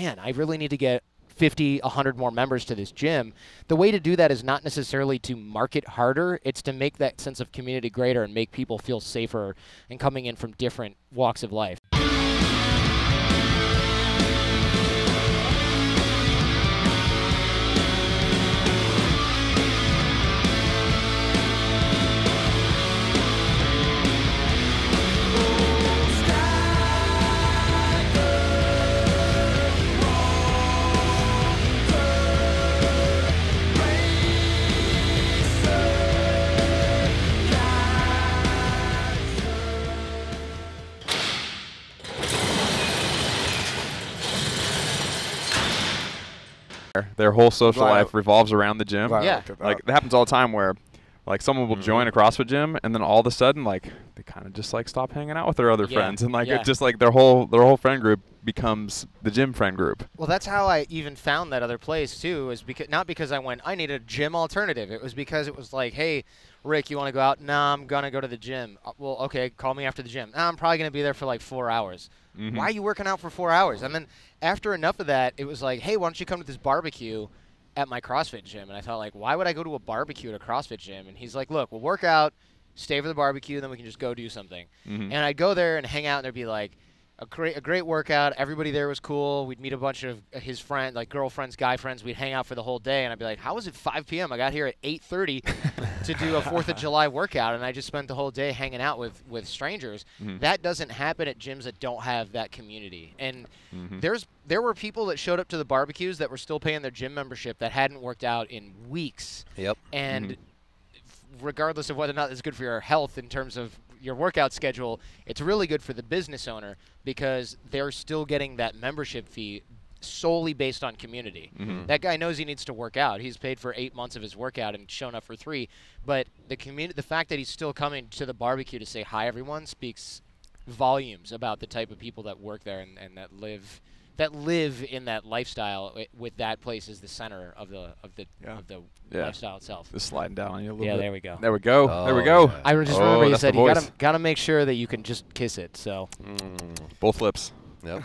man, I really need to get 50, 100 more members to this gym. The way to do that is not necessarily to market harder. It's to make that sense of community greater and make people feel safer and coming in from different walks of life. Their whole social life revolves around the gym. Yeah. Like, it happens all the time where, like, someone will join a CrossFit gym, and then all of a sudden, like, they kind of just, like, stop hanging out with their other friends. And, like, it just, like, their whole friend group becomes the gym friend group. Well, that's how I even found that other place, too, is because not because I went, I need a gym alternative. It was because it was like, hey, Rick, you want to go out? Nah, I'm going to go to the gym. Well, okay, call me after the gym. Nah, I'm probably going to be there for, like, 4 hours. Why are you working out for 4 hours? And then after enough of that, it was like, hey, why don't you come to this barbecue at my CrossFit gym? And I thought, like, why would I go to a barbecue at a CrossFit gym? And he's like, look, we'll work out, stay for the barbecue, then we can just go do something. And I'd go there and hang out, and there'd be like a great workout. Everybody there was cool. We'd meet a bunch of his friends, like girlfriends, guy friends. We'd hang out for the whole day, and I'd be like, how is it 5 p.m.? I got here at 8:30 to do a 4th of July workout, and I just spent the whole day hanging out with strangers. That doesn't happen at gyms that don't have that community. And there were people that showed up to the barbecues that were still paying their gym membership that hadn't worked out in weeks. And regardless of whether or not it's good for your health in terms of your workout schedule, it's really good for the business owner because they're still getting that membership fee solely based on community. That guy knows he needs to work out. He's paid for 8 months of his workout and shown up for 3. But the fact that he's still coming to the barbecue to say hi, everyone, speaks volumes about the type of people that work there and that live in that lifestyle with that place as the center of the lifestyle itself. Just sliding down on you a little bit. Yeah, there we go. There we go. There we go. I just remember you said you gotta make sure that you can just kiss it. So both lips. Yep.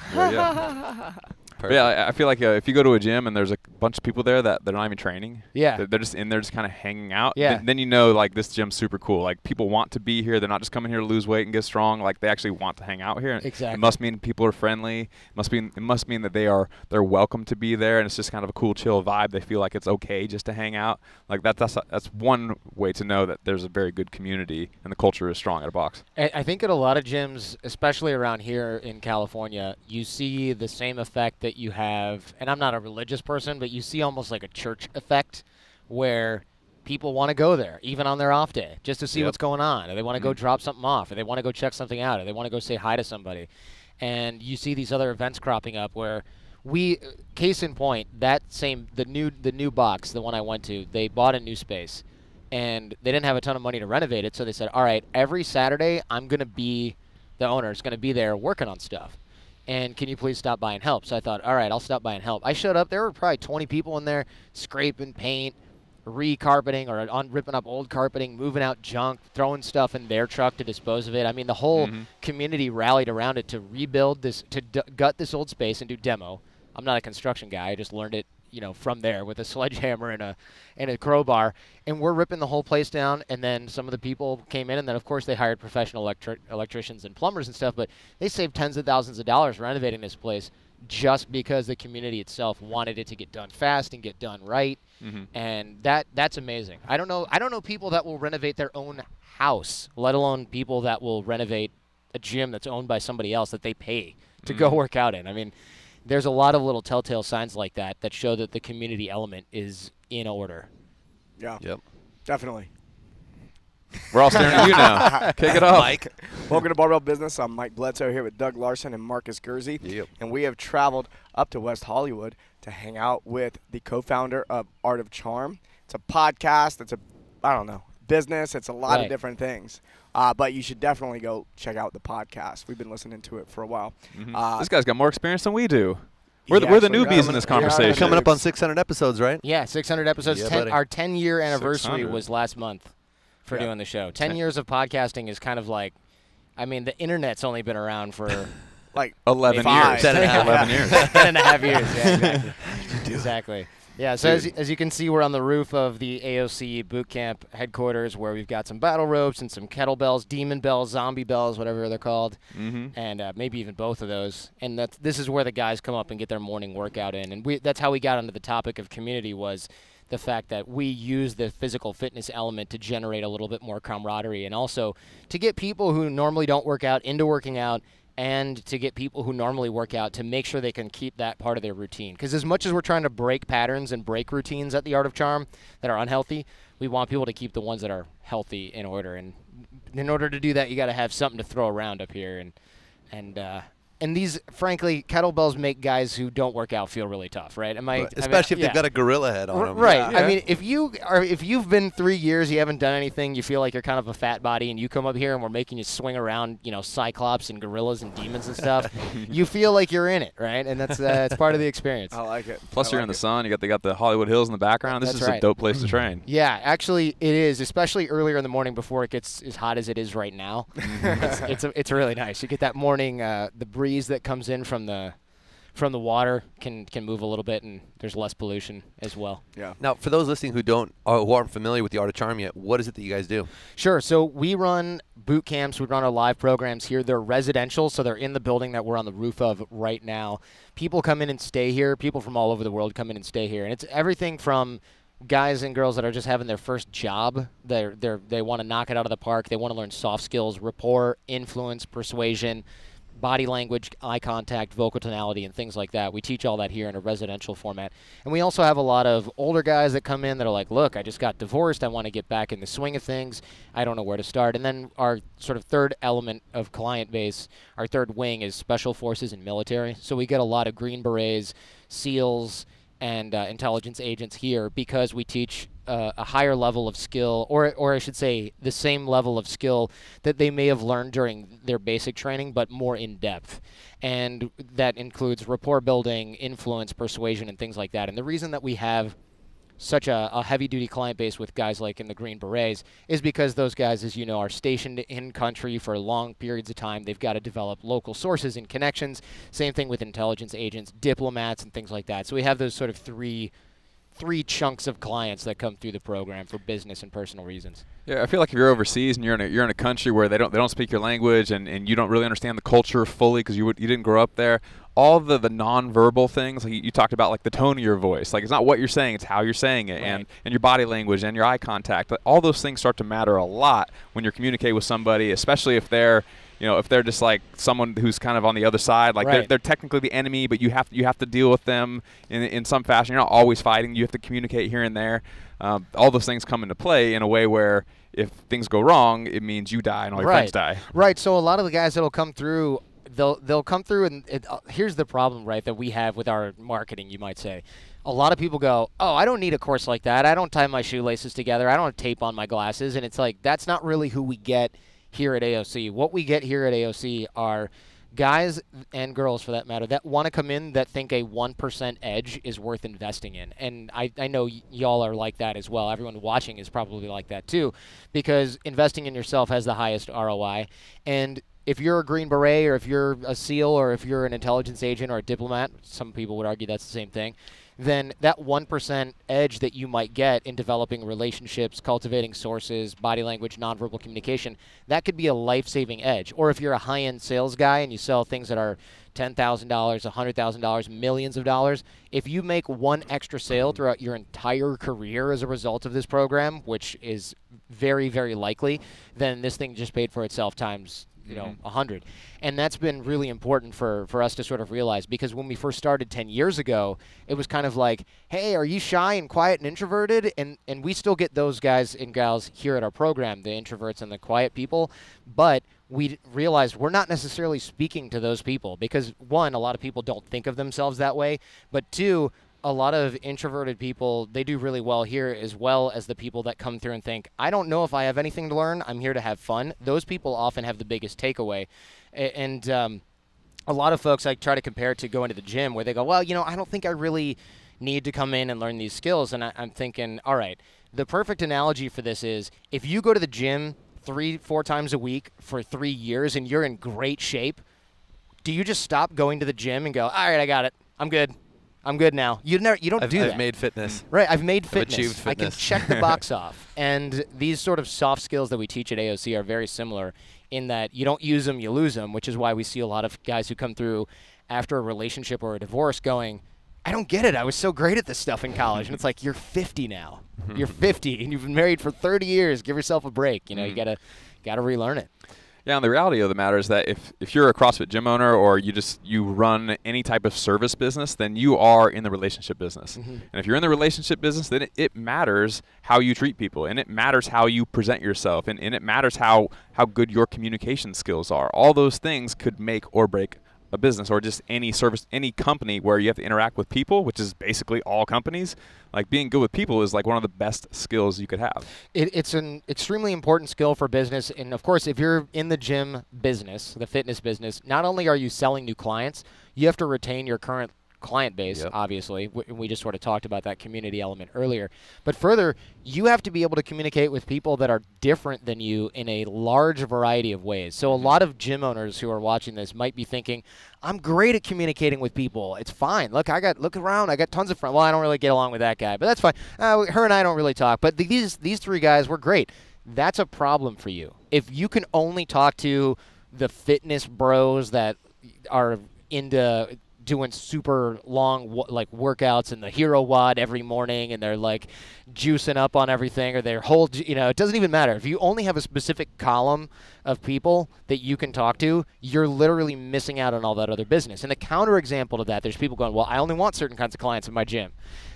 But yeah, I feel like if you go to a gym and there's a bunch of people there that they're not even training, yeah, they're just in there just kind of hanging out, yeah, then you know, like, this gym's super cool. Like, people want to be here. They're not just coming here to lose weight and get strong. Like, they actually want to hang out here. Exactly. It must mean people are friendly. It must mean that they're welcome to be there, and it's just kind of a cool, chill vibe. They feel like it's okay just to hang out. Like, that's one way to know that there's a very good community and the culture is strong at a box. I think at a lot of gyms, especially around here in California, you see the same effect that you have. And I'm not a religious person, but you see almost like a church effect where people want to go there, even on their off day, just to see what's going on. Or they want to go drop something off, or they want to go check something out, or they want to go say hi to somebody. And you see these other events cropping up where case in point, the new box, the one I went to, they bought a new space. And they didn't have a ton of money to renovate it, so they said, all right, every Saturday the owner is going to be there working on stuff. And can you please stop by and help? So I thought, all right, I'll stop by and help. I showed up. There were probably 20 people in there scraping paint, re-carpeting or ripping up old carpeting, moving out junk, throwing stuff in their truck to dispose of it. I mean, the whole community rallied around it to rebuild this, to gut this old space and do demo. I'm not a construction guy. I just learned it, from there with a sledgehammer and a crowbar. And we're ripping the whole place down. And then some of the people came in, and then, of course, they hired professional electricians and plumbers and stuff. But they saved tens of thousands of dollars renovating this place just because the community itself wanted it to get done fast and get done right. And that's amazing. I don't know people that will renovate their own house, let alone people that will renovate a gym that's owned by somebody else that they pay to go work out in. I mean, there's a lot of little telltale signs like that show that the community element is in order. Yeah. Yep. Definitely. We're all staring at you now. Kick it off. Mike. Welcome to Barbell Business. I'm Mike Bledsoe here with Doug Larson and Markus Gerszi. Yep. And we have traveled up to West Hollywood to hang out with the co-founder of Art of Charm. It's a podcast. It's business. It's a lot of different things. But you should definitely go check out the podcast. We've been listening to it for a while. This guy's got more experience than we do. We're the newbies in this conversation. Coming up on 600 episodes, right? Yeah, 600 episodes. Yeah, our 10-year anniversary 600. was last month for doing the show. 10 years of podcasting is kind of like, I mean, the internet's only been around for like 11 5. years. 10.5. 11 years. 10.5 years. Yeah, exactly. Exactly. Yeah, so as you can see, we're on the roof of the AOC boot camp headquarters where we've got some battle ropes and some kettlebells, demon bells, zombie bells, whatever they're called, and maybe even both of those. And this is where the guys come up and get their morning workout in. And that's how we got onto the topic of community, was the fact that we use the physical fitness element to generate a little bit more camaraderie, and also to get people who normally don't work out into working out, and to get people who normally work out to make sure they can keep that part of their routine. Because as much as we're trying to break patterns and break routines at the Art of Charm that are unhealthy, we want people to keep the ones that are healthy in order. And in order to do that, you got to have something to throw around up here. And these, frankly, kettlebells make guys who don't work out feel really tough, right? Especially if they've got a gorilla head on them. Right. Yeah. I mean, if you've been 3 years, you haven't done anything, you feel like you're kind of a fat body, and you come up here and we're making you swing around, cyclops and gorillas and demons and stuff, you feel like you're in it, right? And that's part of the experience. I like it. Plus, you're in the sun. They got the Hollywood Hills in the background. This is a dope place to train. Yeah, actually, it is, especially earlier in the morning before it gets as hot as it is right now. It's really nice. You get that morning, the breeze that comes in from the water can move a little bit, and there's less pollution as well. Yeah. Now, for those listening who aren't familiar with the Art of Charm yet, what is it that you guys do? Sure. So we run boot camps. We run our live programs here. They're residential, so they're in the building that we're on the roof of right now. People come in and stay here. People from all over the world come in and stay here, and it's everything from guys and girls that are just having their first job. They want to knock it out of the park. They want to learn soft skills, rapport, influence, persuasion, body language, eye contact, vocal tonality, and things like that. We teach all that here in a residential format. And we also have a lot of older guys that come in that are like, look, I just got divorced. I want to get back in the swing of things. I don't know where to start. And then our sort of third element of client base, our third wing, is special forces and military. So we get a lot of Green Berets, SEALs, and intelligence agents here because we teach a higher level of skill, or I should say the same level of skill that they may have learned during their basic training, but more in depth. And that includes rapport building, influence, persuasion, and things like that. And the reason that we have such a heavy-duty client base with guys like in the Green Berets is because those guys, as you know, are stationed in country for long periods of time. They've got to develop local sources and connections. Same thing with intelligence agents, diplomats, and things like that. So we have those sort of three chunks of clients that come through the program for business and personal reasons. Yeah, I feel like if you're overseas and you're in a country where they don't speak your language and you don't really understand the culture fully because you didn't grow up there, all the nonverbal things, like you talked about, like the tone of your voice, like it's not what you're saying, it's how you're saying it, right. and your body language and your eye contact. All those things start to matter a lot when you're communicating with somebody, especially if they're just like someone who's kind of on the other side, like right. they're technically the enemy, but you have to deal with them in some fashion. You're not always fighting. You have to communicate here and there. All those things come into play in a way where if things go wrong, it means you die and all your friends die. Right. So a lot of the guys that'll come through, they'll come through, and here's the problem, right, that we have with our marketing, you might say. A lot of people go, oh, I don't need a course like that. I don't tie my shoelaces together. I don't have tape on my glasses. And it's like, that's not really who we get here at AOC. What we get here at AOC are guys and girls, for that matter, that want to come in that think a 1% edge is worth investing in. And I know y'all are like that as well. Everyone watching is probably like that too, because investing in yourself has the highest ROI. And if you're a Green Beret, or if you're a SEAL, or if you're an intelligence agent or a diplomat, some people would argue that's the same thing, then that 1% edge that you might get in developing relationships, cultivating sources, body language, nonverbal communication, that could be a life-saving edge. Or if you're a high-end sales guy and you sell things that are $10,000, $100,000, millions of dollars, if you make one extra sale throughout your entire career as a result of this program, which is very, very likely, then this thing just paid for itself times 100. And that's been really important for us to sort of realize, because when we first started 10 years ago, it was kind of like, hey, are you shy and quiet and introverted? And we still get those guys and gals here at our program, the introverts and the quiet people, but we realized we're not necessarily speaking to those people because, one, a lot of people don't think of themselves that way, but two, a lot of introverted people, they do really well here, as well as the people that come through and think, I don't know if I have anything to learn. I'm here to have fun. Those people often have the biggest takeaway. And a lot of folks, I try to compare it to going to the gym, where they go, well, I don't think I really need to come in and learn these skills. And I'm thinking, all right, the perfect analogy for this is if you go to the gym 3-4 times a week for 3 years and you're in great shape, do you just stop going to the gym and go, all right, I got it. I'm good. I'm good now. You don't do that. I've made fitness. Right, I've made fitness. I've achieved fitness. I can check the box off. And these sort of soft skills that we teach at AOC are very similar in that you don't use them, you lose them, which is why we see a lot of guys who come through after a relationship or a divorce going, I don't get it. I was so great at this stuff in college. And it's like, you're 50 now. You're 50, and you've been married for 30 years. Give yourself a break. You know, you gotta relearn it. Yeah, and the reality of the matter is that if you're a CrossFit gym owner or you run any type of service business, then you are in the relationship business. And if you're in the relationship business, then it matters how you treat people, and it matters how you present yourself, and it matters how good your communication skills are. All those things could make or break a business, or just any service, any company where you have to interact with people, which is basically all companies. Like, being good with people is like one of the best skills you could have. It's an extremely important skill for business. And of course, if you're in the gym business, the fitness business, not only are you selling new clients, you have to retain your current client base, obviously. We just sort of talked about that community element earlier. But further, you have to be able to communicate with people that are different than you in a large variety of ways. So a lot of gym owners who are watching this might be thinking, I'm great at communicating with people. It's fine. Look around. I got tons of friends. Well, I don't really get along with that guy, but that's fine. Her and I don't really talk. But these three guys were great. That's a problem for you. If you can only talk to the fitness bros that are into doing super long workouts and the hero wad every morning, and they're like juicing up on everything, or their whole, it doesn't even matter. If you only have a specific column of people that you can talk to, you're literally missing out on all that other business. And the counterexample to that, there's people going, well, I only want certain kinds of clients in my gym.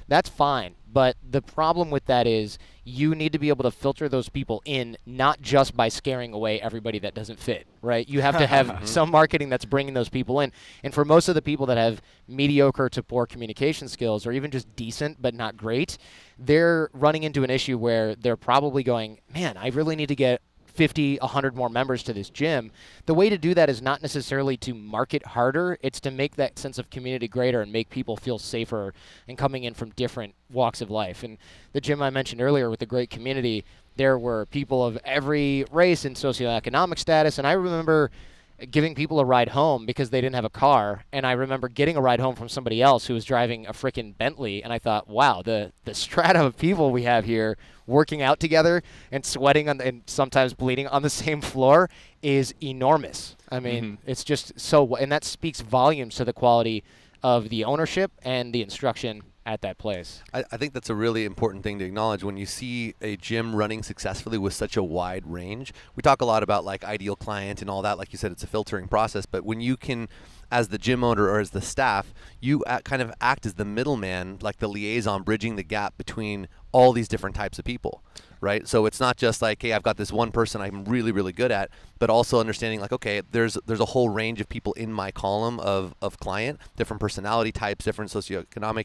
That's fine. But the problem with that is you need to be able to filter those people in, not just by scaring away everybody that doesn't fit, right? You have to have some marketing that's bringing those people in. And for most of the people that have mediocre to poor communication skills, or even just decent but not great, they're running into an issue where they're probably going, man, I really need to get 50, 100 more members to this gym. The way to do that is not necessarily to market harder. It's to make that sense of community greater and make people feel safer and coming in from different walks of life. And the gym I mentioned earlier with the great community, there were people of every race and socioeconomic status. And I remember giving people a ride home because they didn't have a car. And I remember getting a ride home from somebody else who was driving a frickin' Bentley. And I thought, wow, the strata of people we have here working out together and sweating and sometimes bleeding on the same floor is enormous. I mean, it's just so, and that speaks volumes to the quality of the ownership and the instruction at that place. I think that's a really important thing to acknowledge when you see a gym running successfully with such a wide range. We talk a lot about like ideal client and all that. Like you said, it's a filtering process. But when you can, as the gym owner or as the staff, you kind of act as the middleman, like the liaison, bridging the gap between all these different types of people, right? So it's not just like, hey, I've got this one person I'm really, really good at, but also understanding like, okay, there's a whole range of people in my column of client, different personality types, different socioeconomic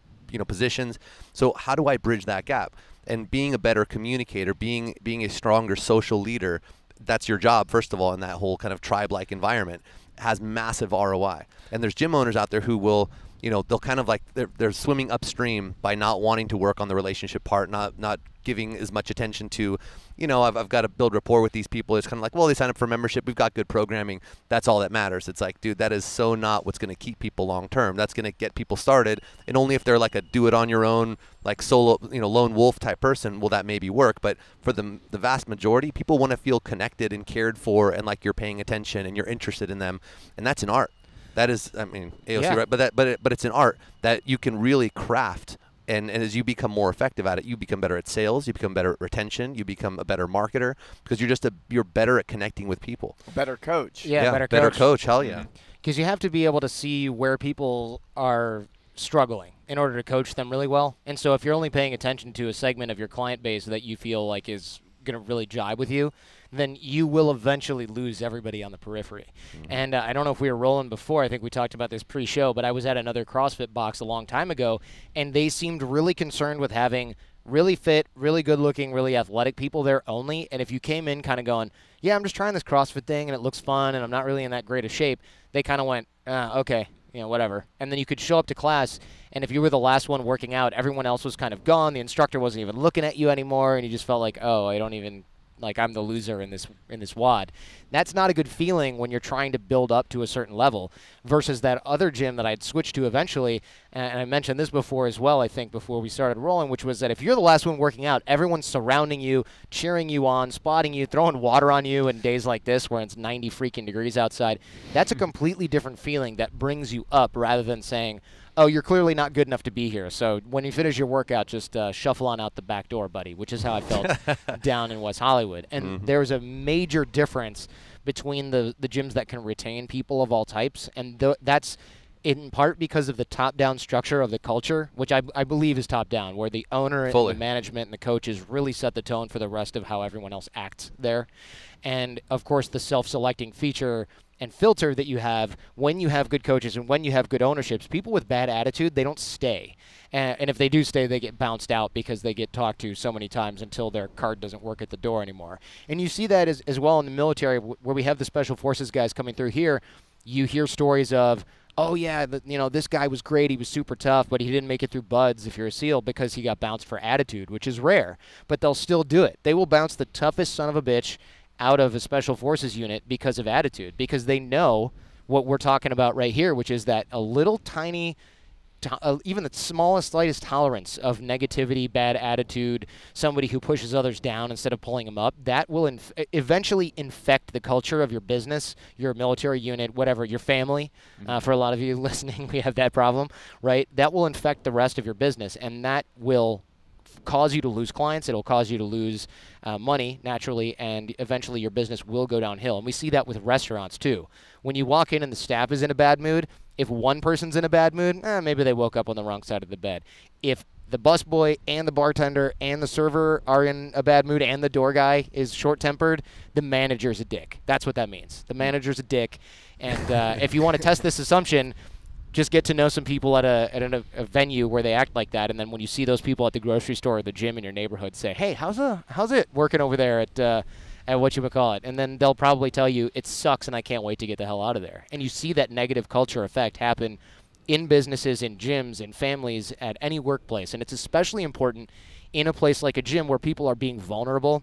positions. So how do I bridge that gap? And being a better communicator, being a stronger social leader, that's your job, first of all, in that whole kind of tribe-like environment, has massive ROI. And there's gym owners out there who will, they'll kind of like, they're swimming upstream by not wanting to work on the relationship part, not giving as much attention to, I've got to build rapport with these people. It's kind of like, well, they sign up for membership. We've got good programming. That's all that matters. It's like, dude, that is so not what's going to keep people long term. That's going to get people started. And only if they're like a do it on your own, like solo, lone wolf type person, will that maybe work. But for the vast majority, people want to feel connected and cared for, and like you're paying attention and you're interested in them. And that's an art. That is, AOC, right? But it's an art that you can really craft. And as you become more effective at it, you become better at sales, you become better at retention, you become a better marketer, because you're better at connecting with people. Better coach. Yeah, better coach. Hell yeah. Because you have to be able to see where people are struggling in order to coach them really well. And so if you're only paying attention to a segment of your client base that you feel like is going to really jibe with you, then you will eventually lose everybody on the periphery. And I don't know if we were rolling before. I think we talked about this pre-show, but I was at another CrossFit box a long time ago, and they seemed really concerned with having really fit, really good-looking, really athletic people there only. And if you came in kind of going, yeah, I'm just trying this CrossFit thing, and it looks fun, and I'm not really in that great a shape, they kind of went, okay, whatever. And then you could show up to class, and if you were the last one working out, everyone else was kind of gone. The instructor wasn't even looking at you anymore, and you just felt like, oh, I don't even like I'm the loser in this wad. That's not a good feeling when you're trying to build up to a certain level versus that other gym that I'd switched to eventually. And I mentioned this before as well, I think, before we started rolling, which was that if you're the last one working out, everyone's surrounding you, cheering you on, spotting you, throwing water on you in days like this where it's 90 freaking degrees outside. That's a completely different feeling that brings you up rather than saying, oh, you're clearly not good enough to be here. So when you finish your workout, just shuffle on out the back door, buddy, which is how I felt down in West Hollywood. And there's a major difference between the gyms that can retain people of all types. And that's in part because of the top-down structure of the culture, which I believe is top-down, where the owner and the management and the coaches really set the tone for the rest of how everyone else acts there. And, of course, the self-selecting feature and filter that you have when you have good coaches and when you have good ownerships. People with bad attitude, they don't stay. And if they do stay, they get bounced out because they get talked to so many times until their card doesn't work at the door anymore. And you see that as well in the military, where we have the special forces guys coming through here. You hear stories of, oh, yeah, this guy was great. He was super tough, but he didn't make it through BUDS if you're a SEAL because he got bounced for attitude, which is rare. But they'll still do it. They will bounce the toughest son of a bitch out of a special forces unit because of attitude, because they know what we're talking about right here, which is that a little tiny, even the smallest, slightest tolerance of negativity, bad attitude, somebody who pushes others down instead of pulling them up, that will eventually infect the culture of your business, your military unit, whatever, your family. For a lot of you listening, we have that problem, right? That will infect the rest of your business, and that will cause you to lose clients. It'll cause you to lose money naturally, and eventually your business will go downhill. And we see that with restaurants too. When you walk in and the staff is in a bad mood, if one person's in a bad mood, maybe they woke up on the wrong side of the bed. If the busboy and the bartender and the server are in a bad mood and the door guy is short-tempered, the manager's a dick. That's what that means. The manager's a dick. And if you want to test this assumption, just get to know some people at a venue where they act like that, and then when you see those people at the grocery store or the gym in your neighborhood, say, hey, how's it working over there at whatchamacallit? And then they'll probably tell you, it sucks and I can't wait to get the hell out of there. And you see that negative culture effect happen in businesses, in gyms, in families, at any workplace. And it's especially important in a place like a gym where people are being vulnerable.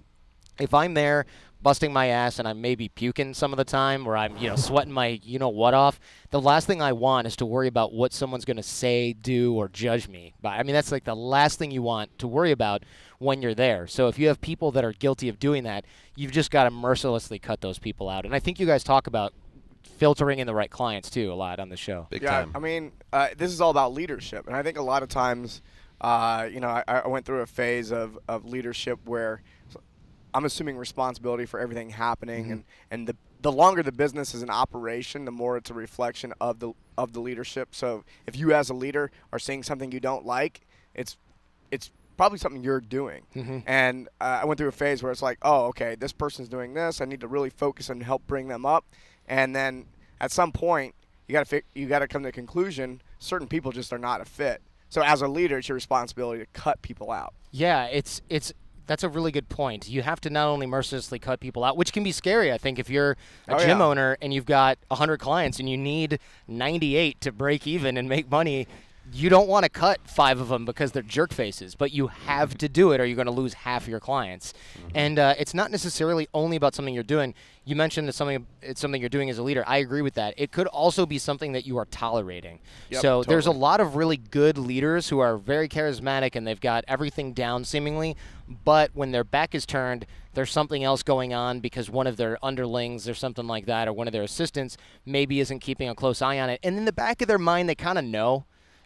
If I'm there busting my ass and I'm maybe puking some of the time, or I'm sweating my what off, the last thing I want is to worry about what someone's going to say, do, or judge me by. I mean, that's like the last thing you want to worry about when you're there. So if you have people that are guilty of doing that, you've just got to mercilessly cut those people out. And I think you guys talk about filtering in the right clients too a lot on the show. Big time. I mean, this is all about leadership, and I think a lot of times, I went through a phase of leadership where I'm assuming responsibility for everything happening, and the longer the business is in operation, the more it's a reflection of the leadership. So if you as a leader are seeing something you don't like, it's probably something you're doing. And I went through a phase where it's like, oh, okay, this person's doing this. I need to really focus and help bring them up. And then at some point, you got to come to the conclusion certain people just are not a fit. So as a leader, it's your responsibility to cut people out. Yeah, that's a really good point. You have to not only mercilessly cut people out, which can be scary, I think, if you're a gym owner and you've got 100 clients and you need 98 to break even and make money. You don't want to cut 5 of them because they're jerk faces, but you have to do it or you're going to lose half your clients. And it's not necessarily only about something you're doing. You mentioned that it's something you're doing as a leader. I agree with that. It could also be something that you are tolerating. So there's a lot of really good leaders who are very charismatic and they've got everything down seemingly, but when their back is turned, there's something else going on because one of their underlings or something like that, or one of their assistants maybe isn't keeping a close eye on it. And in the back of their mind, they kind of know.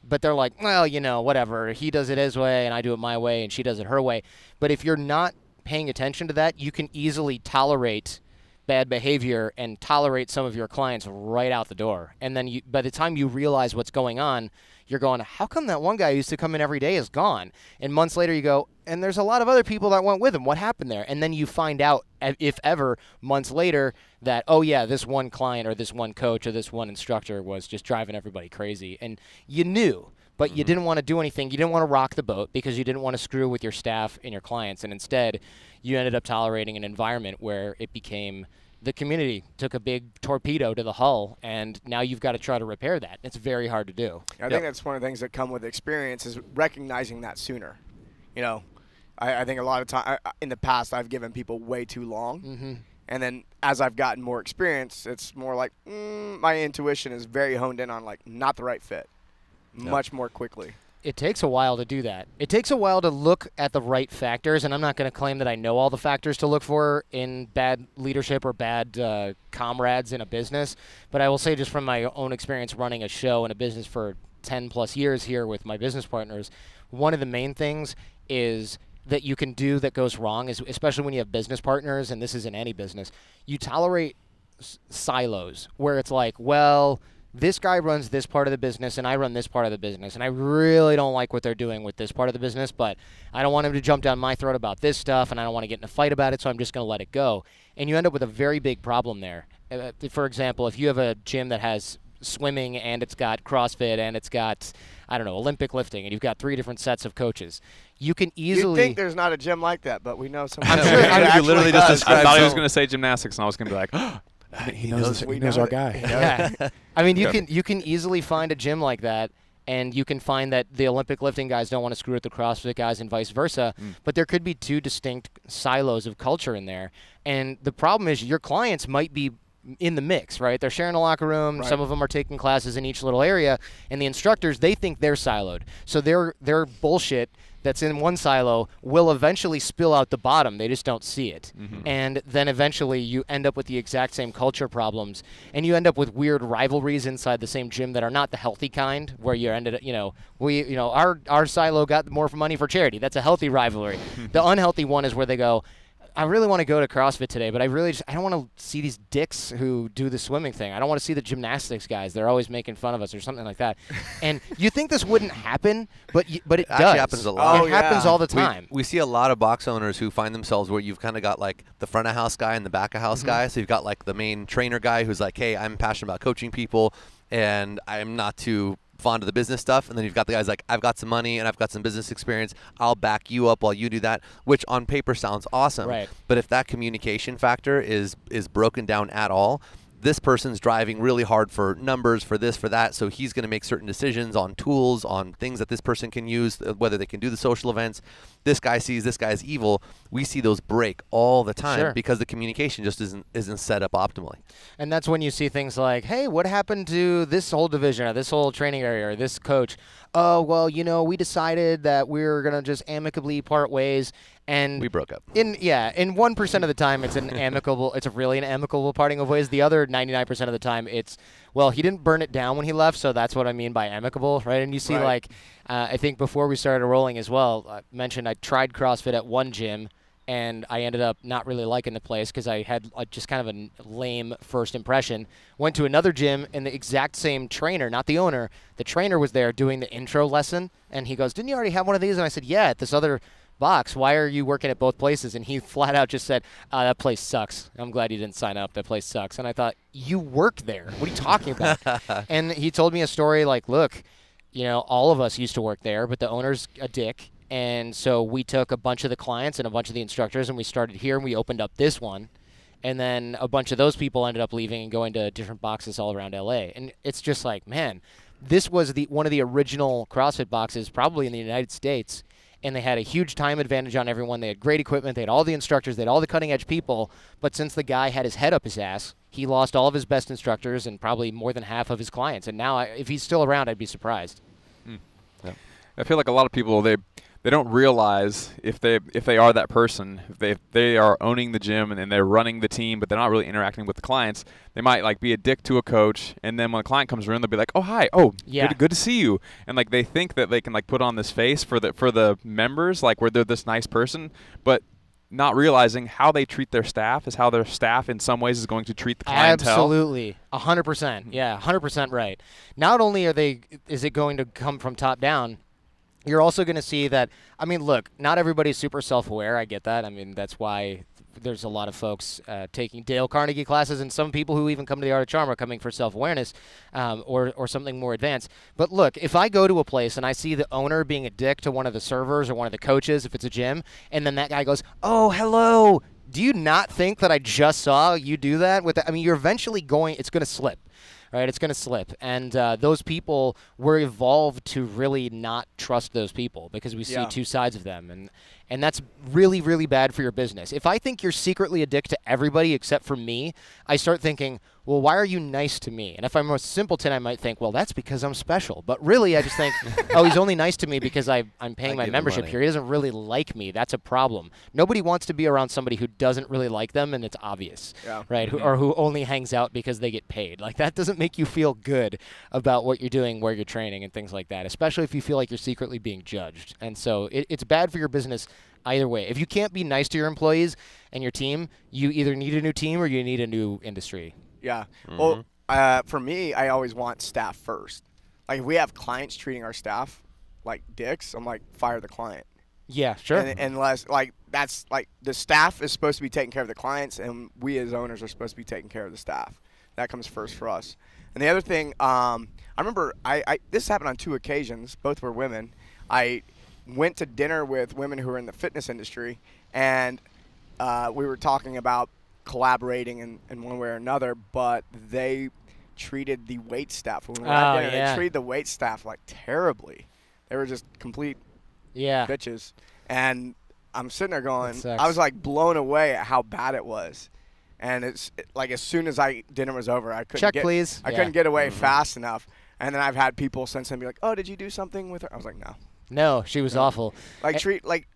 But they're like, well, whatever. He does it his way, and I do it my way, and she does it her way. But if you're not paying attention to that, you can easily tolerate bad behavior and tolerate some of your clients right out the door. And then by the time you realize what's going on, you're going, how come that one guy who used to come in every day is gone? And months later you go, and there's a lot of other people that went with him. What happened there? And then you find out, if ever, months later that, oh, yeah, this one client or this one coach or this one instructor was just driving everybody crazy. And you knew, but you didn't want to do anything. You didn't want to rock the boat because you didn't want to screw with your staff and your clients. And instead, you ended up tolerating an environment where it became the community took a big torpedo to the hull, and now you've got to try to repair that. It's very hard to do. I think that's one of the things that come with experience is recognizing that sooner. I think a lot of time in the past I've given people way too long. Mm-hmm. And then as I've gotten more experience, it's more like my intuition is very honed in on like not the right fit much more quickly. It takes a while to do that. It takes a while to look at the right factors, and I'm not going to claim that I know all the factors to look for in bad leadership or bad comrades in a business, but I will say just from my own experience running a show and a business for 10 plus years here with my business partners, one of the main things is that you can do that goes wrong, is especially when you have business partners, and this is in any business, you tolerate silos where it's like, well, this guy runs this part of the business and I run this part of the business, and I really don't like what they're doing with this part of the business, but I don't want him to jump down my throat about this stuff, and I don't want to get in a fight about it, so I'm just going to let it go. And you end up with a very big problem there. For example, if you have a gym that has swimming and it's got CrossFit and it's got, I don't know, Olympic lifting, and you've got 3 different sets of coaches, you can easily... You'd think there's not a gym like that, but we know some. I'm sure. You literally just described. I thought he was going to say gymnastics, and I was going to be like, oh, he knows our guy. Yeah. I mean, you can easily find a gym like that, and you can find that the Olympic lifting guys don't want to screw with the CrossFit guys and vice versa, but there could be 2 distinct silos of culture in there. And the problem is your clients might be in the mix, right? They're sharing a locker room. Right. Some of them are taking classes in each little area, and the instructors, they think they're siloed. So their bullshit that's in one silo will eventually spill out the bottom. They just don't see it. And then eventually you end up with the exact same culture problems, and you end up with weird rivalries inside the same gym that are not the healthy kind, where you ended up, our silo got more money for charity. That's a healthy rivalry. The unhealthy one is where they go, I really want to go to CrossFit today, but I don't want to see these dicks who do the swimming thing. I don't want to see the gymnastics guys. They're always making fun of us or something like that. And you think this wouldn't happen, but it does. Actually happens a lot. It happens all the time. We see a lot of box owners who find themselves where you've kind of got like the front of house guy and the back of house guy. So you've got like the main trainer guy who's like, hey, I'm passionate about coaching people and I'm not too fond of the business stuff, and then you've got the guys like, I've got some money and I've got some business experience, I'll back you up while you do that, which on paper sounds awesome. Right. But if that communication factor is broken down at all, this person's driving really hard for numbers, for this, for that, so he's going to make certain decisions on tools, on things that this person can use, whether they can do the social events. This guy sees this guy's evil. We see those break all the time because the communication just isn't set up optimally. And that's when you see things like, hey, what happened to this whole division or this whole training area or this coach? Oh, well, we decided that we're going to just amicably part ways. And we broke up. In 1% of the time, it's really an amicable parting of ways. The other 99% of the time, it's, well, he didn't burn it down when he left, so that's what I mean by amicable, right? And you see, I think before we started rolling as well, I mentioned I tried CrossFit at one gym, and I ended up not really liking the place because I had just kind of a lame first impression. Went to another gym, and the exact same trainer, not the owner, the trainer was there doing the intro lesson, and he goes, didn't you already have one of these? And I said, yeah, at this other box. Why are you working at both places? And he flat out just said, that place sucks. I'm glad you didn't sign up. That place sucks. And I thought, you work there. What are you talking about? And he told me a story like, look, all of us used to work there, but the owner's a dick. And so we took a bunch of the clients and a bunch of the instructors, and we started here, and we opened up this one. And then a bunch of those people ended up leaving and going to different boxes all around LA. And it's just like, man, this was one of the original CrossFit boxes probably in the United States. And they had a huge time advantage on everyone. They had great equipment. They had all the instructors. They had all the cutting-edge people. But since the guy had his head up his ass, he lost all of his best instructors and probably more than half of his clients. And now, if he's still around, I'd be surprised. Yeah. I feel like a lot of people, they don't realize if they are that person, if they are owning the gym and they're running the team, but they're not really interacting with the clients, they might like be a dick to a coach, and then when a client comes around, they'll be like, oh, hi, good to see you. And like they think that they can like put on this face for the members, like where they're this nice person, but not realizing how they treat their staff is how their staff in some ways is going to treat the clientele. Absolutely. 100%. Yeah, 100% right. Not only is it going to come from top down, you're also going to see that, look, not everybody's super self-aware. I get that. That's why there's a lot of folks taking Dale Carnegie classes, and some people who even come to the Art of Charm are coming for self-awareness or something more advanced. But look, if I go to a place and I see the owner being a dick to one of the servers or one of the coaches, if it's a gym, and then that guy goes, oh, hello, do you not think that I just saw you do that? You're eventually it's going to slip. Right, it's going to slip, and those people were evolved to really not trust those people because we see two sides of them, And that's really, really bad for your business. If I think you're secretly a dick to everybody except for me, I start thinking, well, why are you nice to me? And if I'm a simpleton, I might think, well, that's because I'm special. But really, I just think, oh, he's only nice to me because I'm paying my membership here. He doesn't really like me. That's a problem. Nobody wants to be around somebody who doesn't really like them, and it's obvious, right? Or who only hangs out because they get paid. Like, that doesn't make you feel good about what you're doing, where you're training, and things like that, especially if you feel like you're secretly being judged. And so it's bad for your business either way. If you can't be nice to your employees and your team, you either need a new team or you need a new industry. Yeah. Well, for me, I always want staff first. Like, if we have clients treating our staff like dicks, I'm like, fire the client. Yeah, sure. And, unless, like, that's, like, the staff is supposed to be taking care of the clients, and we as owners are supposed to be taking care of the staff. That comes first for us. And the other thing, I remember this happened on 2 occasions. Both were women. I went to dinner with women who were in the fitness industry, and we were talking about collaborating in one way or another, but they treated the wait staff. When we had dinner, they treated the wait staff like terribly. They were just complete bitches. And I'm sitting there going, I was like blown away at how bad it was. And like as soon as dinner was over, I couldn't couldn't get away fast enough. And then I've had people since then be like, "Oh, did you do something with her?" I was like, "No." No, she was awful. Like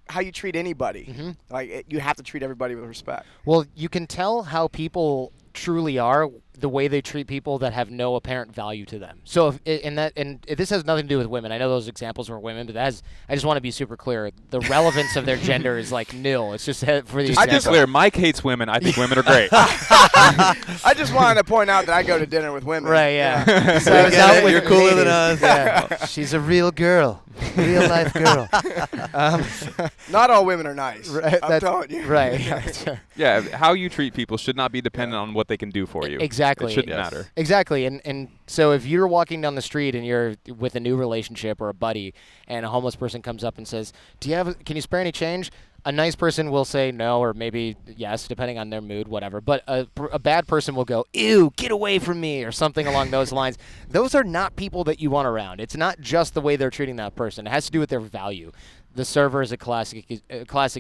how you treat anybody. Like you have to treat everybody with respect. Well, you can tell how people truly are the way they treat people that have no apparent value to them. So this has nothing to do with women. I know those examples were women, but I just want to be super clear. The relevance of their gender is like nil. It's just for the I just clear. Mike hates women. I think women are great. I just wanted to point out that I go to dinner with women. Right? Yeah. So I was out with you're cooler than us. Yeah. She's a real girl, real life girl. Not all women are nice. Right, I'm telling you. Right. Yeah. How you treat people should not be dependent on what they can do for you. Exactly. It shouldn't matter. Exactly. And so if you're walking down the street and you're with a new relationship or a buddy and a homeless person comes up and says, can you spare any change? A nice person will say no or maybe yes, depending on their mood, whatever. But a bad person will go, ew, get away from me, or something along those lines. Those are not people that you want around. It's not just the way they're treating that person. It has to do with their value. The server is a classic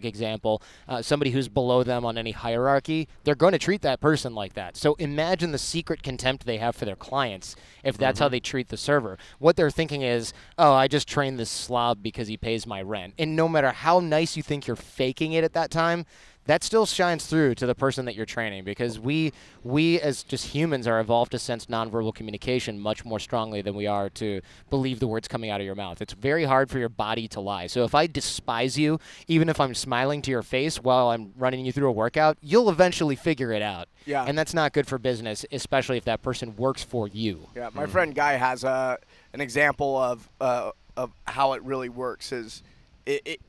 example. Somebody who's below them on any hierarchy, they're going to treat that person like that. So imagine the secret contempt they have for their clients if that's how they treat the server. What they're thinking is, oh, I just trained this slob because he pays my rent. And no matter how nice you think you're faking it at that time, that still shines through to the person that you're training, because we as just humans are evolved to sense nonverbal communication much more strongly than we are to believe the words coming out of your mouth. It's very hard for your body to lie. So if I despise you, even if I'm smiling to your face while I'm running you through a workout, you'll eventually figure it out. Yeah. And that's not good for business, especially if that person works for you. Yeah. My friend Guy has an example of how it really works is,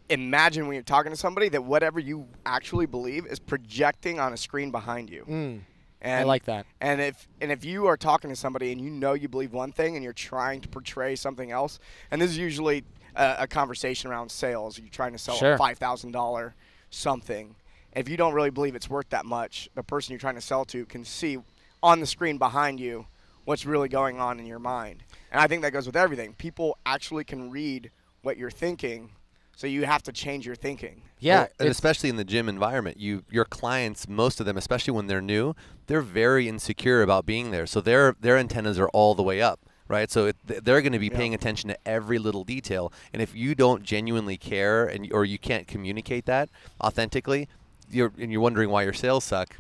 imagine when you're talking to somebody that whatever you actually believe is projecting on a screen behind you. And I like that. And if you are talking to somebody and you know you believe one thing and you're trying to portray something else, and this is usually a conversation around sales. You're trying to sell a $5,000 something. If you don't really believe it's worth that much, the person you're trying to sell to can see on the screen behind you what's really going on in your mind. And I think that goes with everything. People actually can read what you're thinking. So you have to change your thinking. Yeah. Well, and especially in the gym environment, your clients, most of them, especially when they're new, they're very insecure about being there. So their antennas are all the way up, right? So they're going to be paying attention to every little detail. And if you don't genuinely care or you can't communicate that authentically, you're wondering why your sales suck.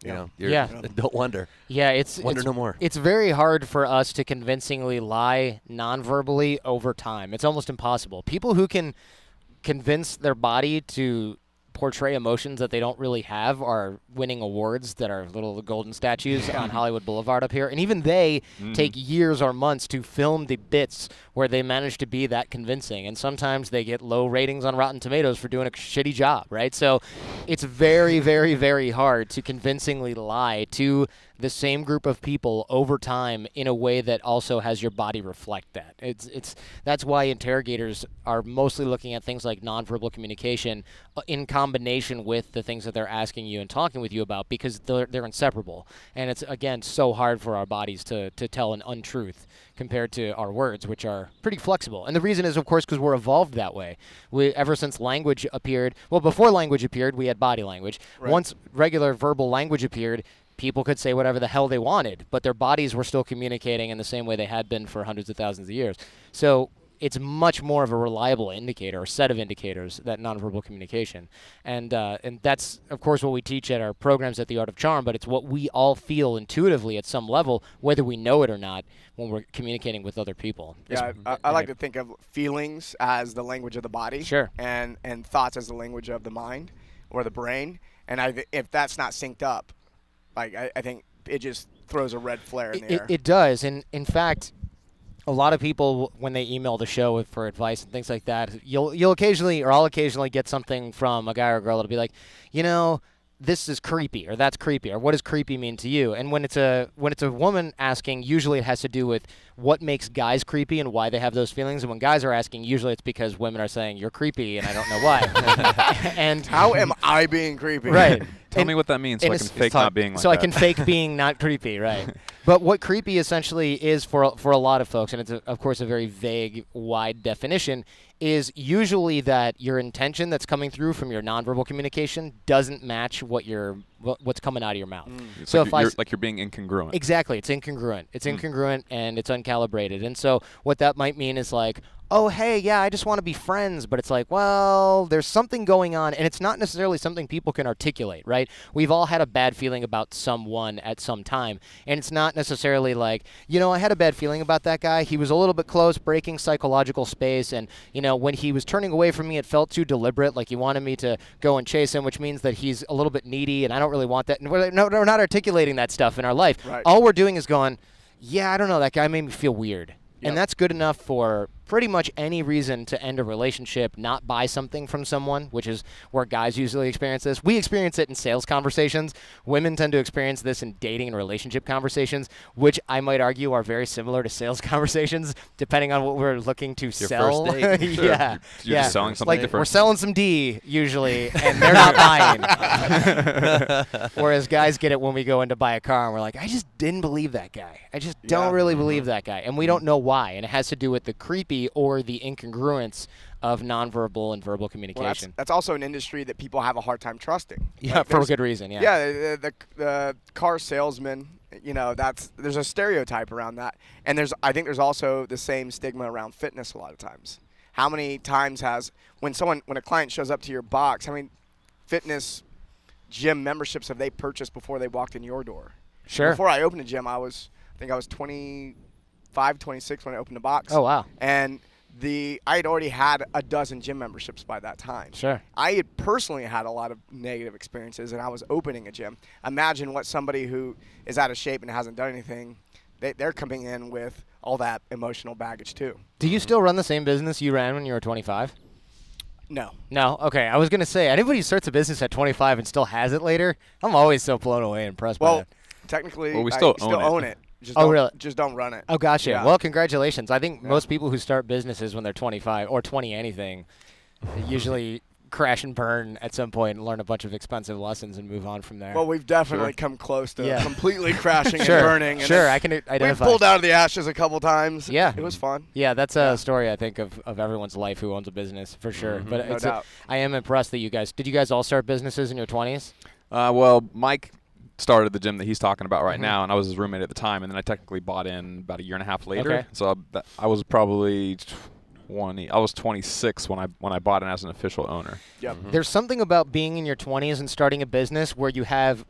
You know, don't wonder. Yeah, it's no more. It's very hard for us to convincingly lie non-verbally over time. It's almost impossible. People who can convince their body to portray emotions that they don't really have are winning awards that are little golden statues on Hollywood Boulevard up here. And even they take years or months to film the bits where they manage to be that convincing. And sometimes they get low ratings on Rotten Tomatoes for doing a shitty job, right? So it's very, very, very hard to convincingly lie to the same group of people over time in a way that also has your body reflect that. That's why interrogators are mostly looking at things like nonverbal communication in combination with the things that they're asking you and talking with you about, because they're inseparable. And it's, again, so hard for our bodies to tell an untruth compared to our words, which are pretty flexible. And the reason is, of course, because we're evolved that way. Ever since language appeared, well, before language appeared, we had body language. Right. Once regular verbal language appeared, people could say whatever the hell they wanted, but their bodies were still communicating in the same way they had been for hundreds of thousands of years. So it's much more of a reliable indicator, or set of indicators, that nonverbal communication. And that's, of course, what we teach at our programs at the Art of Charm, but it's what we all feel intuitively at some level, whether we know it or not, when we're communicating with other people. Yeah, I like to think of feelings as the language of the body. Sure. And thoughts as the language of the mind or the brain. And if that's not synced up, like I think it just throws a red flare in the air. It does. And in fact, a lot of people, when they email the show for advice and things like that, you'll occasionally, or I'll occasionally get something from a guy or a girl that'll be like, this is creepy, or that's creepy, or what does creepy mean to you? And when it's a woman asking, usually it has to do with what makes guys creepy and why they have those feelings. And when guys are asking, usually it's because women are saying, you're creepy, and I don't know why. And how am I being creepy? Right. Tell me what that means, so I can fake not being like that. So I can fake being not creepy, right? But what creepy essentially is for a lot of folks, and it's of course a very vague, wide definition, is usually that your intention that's coming through from your nonverbal communication doesn't match what's coming out of your mouth. It's So like you're being incongruent. Exactly, it's incongruent. It's incongruent and it's uncalibrated. And so what that might mean is like, oh, hey, yeah, I just want to be friends. But it's like, well, there's something going on, and it's not necessarily something people can articulate, right? We've all had a bad feeling about someone at some time, and it's not necessarily like, I had a bad feeling about that guy. He was a little bit close, breaking psychological space, and, when he was turning away from me, it felt too deliberate, like he wanted me to go and chase him, which means that he's a little bit needy, and I don't really want that. And we're not articulating that stuff in our life. Right. All we're doing is going, yeah, I don't know, that guy made me feel weird. Yep. And that's good enough for pretty much any reason to end a relationship, not buy something from someone, which is where guys usually experience this. We experience it in sales conversations. Women tend to experience this in dating and relationship conversations, which I might argue are very similar to sales conversations, depending on what we're looking to sell. Your first date. Sure. Yeah. You're just selling something like different. We're selling some D, usually, and they're not buying. Whereas guys get it when we go in to buy a car, and we're like, I just didn't believe that guy. I just don't really believe that guy. And we don't know why. And it has to do with the creepy or the incongruence of nonverbal and verbal communication. Well, that's also an industry that people have a hard time trusting. Yeah, Like, for a good reason, yeah. Yeah, the car salesman, there's a stereotype around that. And I think there's also the same stigma around fitness a lot of times. How many times when a client shows up to your box, how many fitness gym memberships have they purchased before they walked in your door? Sure. Before I opened a gym, I think I was 25, 26 when I opened the box. Oh, wow. And I had already had a dozen gym memberships by that time. Sure. I had personally had a lot of negative experiences, and I was opening a gym. Imagine what somebody who is out of shape and hasn't done anything, they're coming in with all that emotional baggage too. Do you still run the same business you ran when you were 25? No. No? Okay. I was going to say, anybody who starts a business at 25 and still has it later, I'm always so blown away and impressed by that. Technically, we I still own it. Really? Just don't run it. Oh, gotcha. Yeah. Well, congratulations. I think most people who start businesses when they're 25 or 20 anything usually crash and burn at some point and learn a bunch of expensive lessons and move on from there. Well, we've definitely come close to completely crashing and burning. And I can identify. We've pulled out of the ashes a couple times. Yeah. It was fun. Yeah, that's a story, I think, of everyone's life who owns a business, for sure. But No doubt. I am impressed that did you guys all start businesses in your 20s? Well, Mike started the gym that he's talking about right now, and I was his roommate at the time, and then I technically bought in about a year and a half later. Okay. So I was probably 20. I was 26 when I bought it as an official owner. Yep. There's something about being in your 20s and starting a business where you have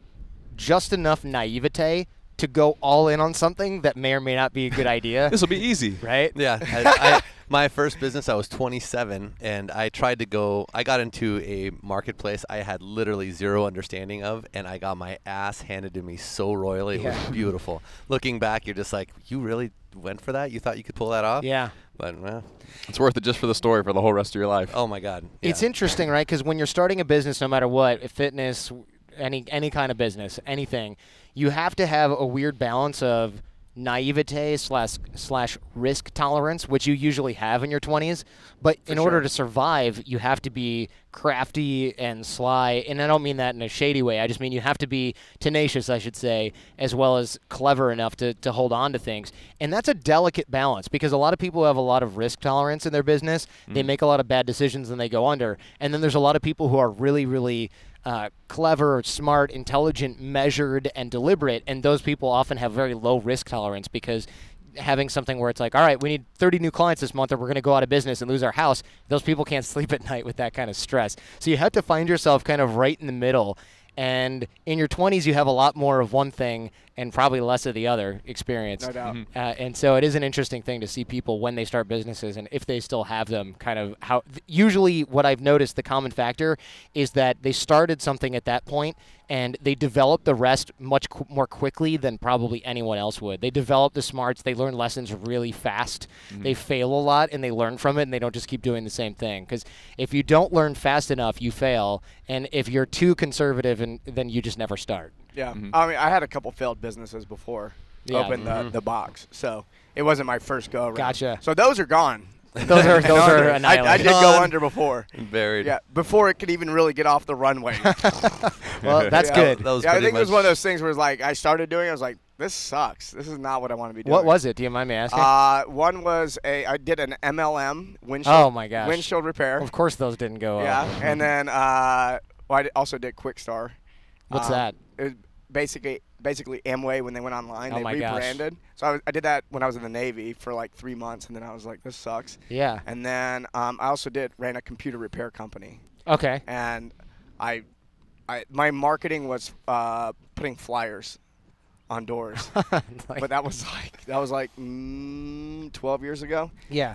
just enough naivete to go all in on something that may or may not be a good idea. This will be easy. Right? Yeah. My first business, I was 27, and I got into a marketplace I had literally zero understanding of, and I got my ass handed to me so royally. It was beautiful. Looking back, you're just like, you really went for that? You thought you could pull that off? Yeah. But, well. It's worth it just for the story for the whole rest of your life. Oh, my God. Yeah. It's interesting, right? Because when you're starting a business, no matter what, fitness, any kind of business, anything, you have to have a weird balance of naivete slash risk tolerance, which you usually have in your 20s. But in order to survive, you have to be crafty and sly. And I don't mean that in a shady way. I just mean you have to be tenacious, I should say, as well as clever enough to hold on to things. And that's a delicate balance because a lot of people have a lot of risk tolerance in their business. They make a lot of bad decisions and they go under. And then there's a lot of people who are really, really clever, smart, intelligent, measured, and deliberate, and those people often have very low risk tolerance because having something where it's like, all right, we need 30 new clients this month or we're going to go out of business and lose our house, those people can't sleep at night with that kind of stress. So you have to find yourself kind of right in the middle. And in your 20s, you have a lot more of one thing and probably less of the other experience. No doubt. And so it is an interesting thing to see people when they start businesses and if they still have them, kind of how. Usually what I've noticed, the common factor is that they started something at that point and they developed the rest much more quickly than probably anyone else would. They develop the smarts. They learn lessons really fast. They fail a lot and they learn from it and they don't just keep doing the same thing. Because if you don't learn fast enough, you fail. And if you're too conservative, then you just never start. Yeah. I mean, I had a couple failed businesses before opened the box. So it wasn't my first go around. Gotcha. So those are gone. Those are annihilated. I did go under before. Buried. Yeah, before it could even really get off the runway. Well, that's good. That was I pretty think it was much- one of those things where it's like I started doing it, I was like, this sucks. This is not what I want to be doing. What was it? Do you mind me asking? One was I did an MLM, windshield, Oh, my gosh. windshield repair. Of course those didn't go Yeah, and then I also did Quickstar. What's that? It was basically Amway when they went online. Oh They my gosh. rebranded. So I did that when I was in the Navy for like 3 months, and then I was like, this sucks. Yeah. And then I also ran a computer repair company, Okay. and my marketing was putting flyers on doors. But that was like 12 years ago. Yeah.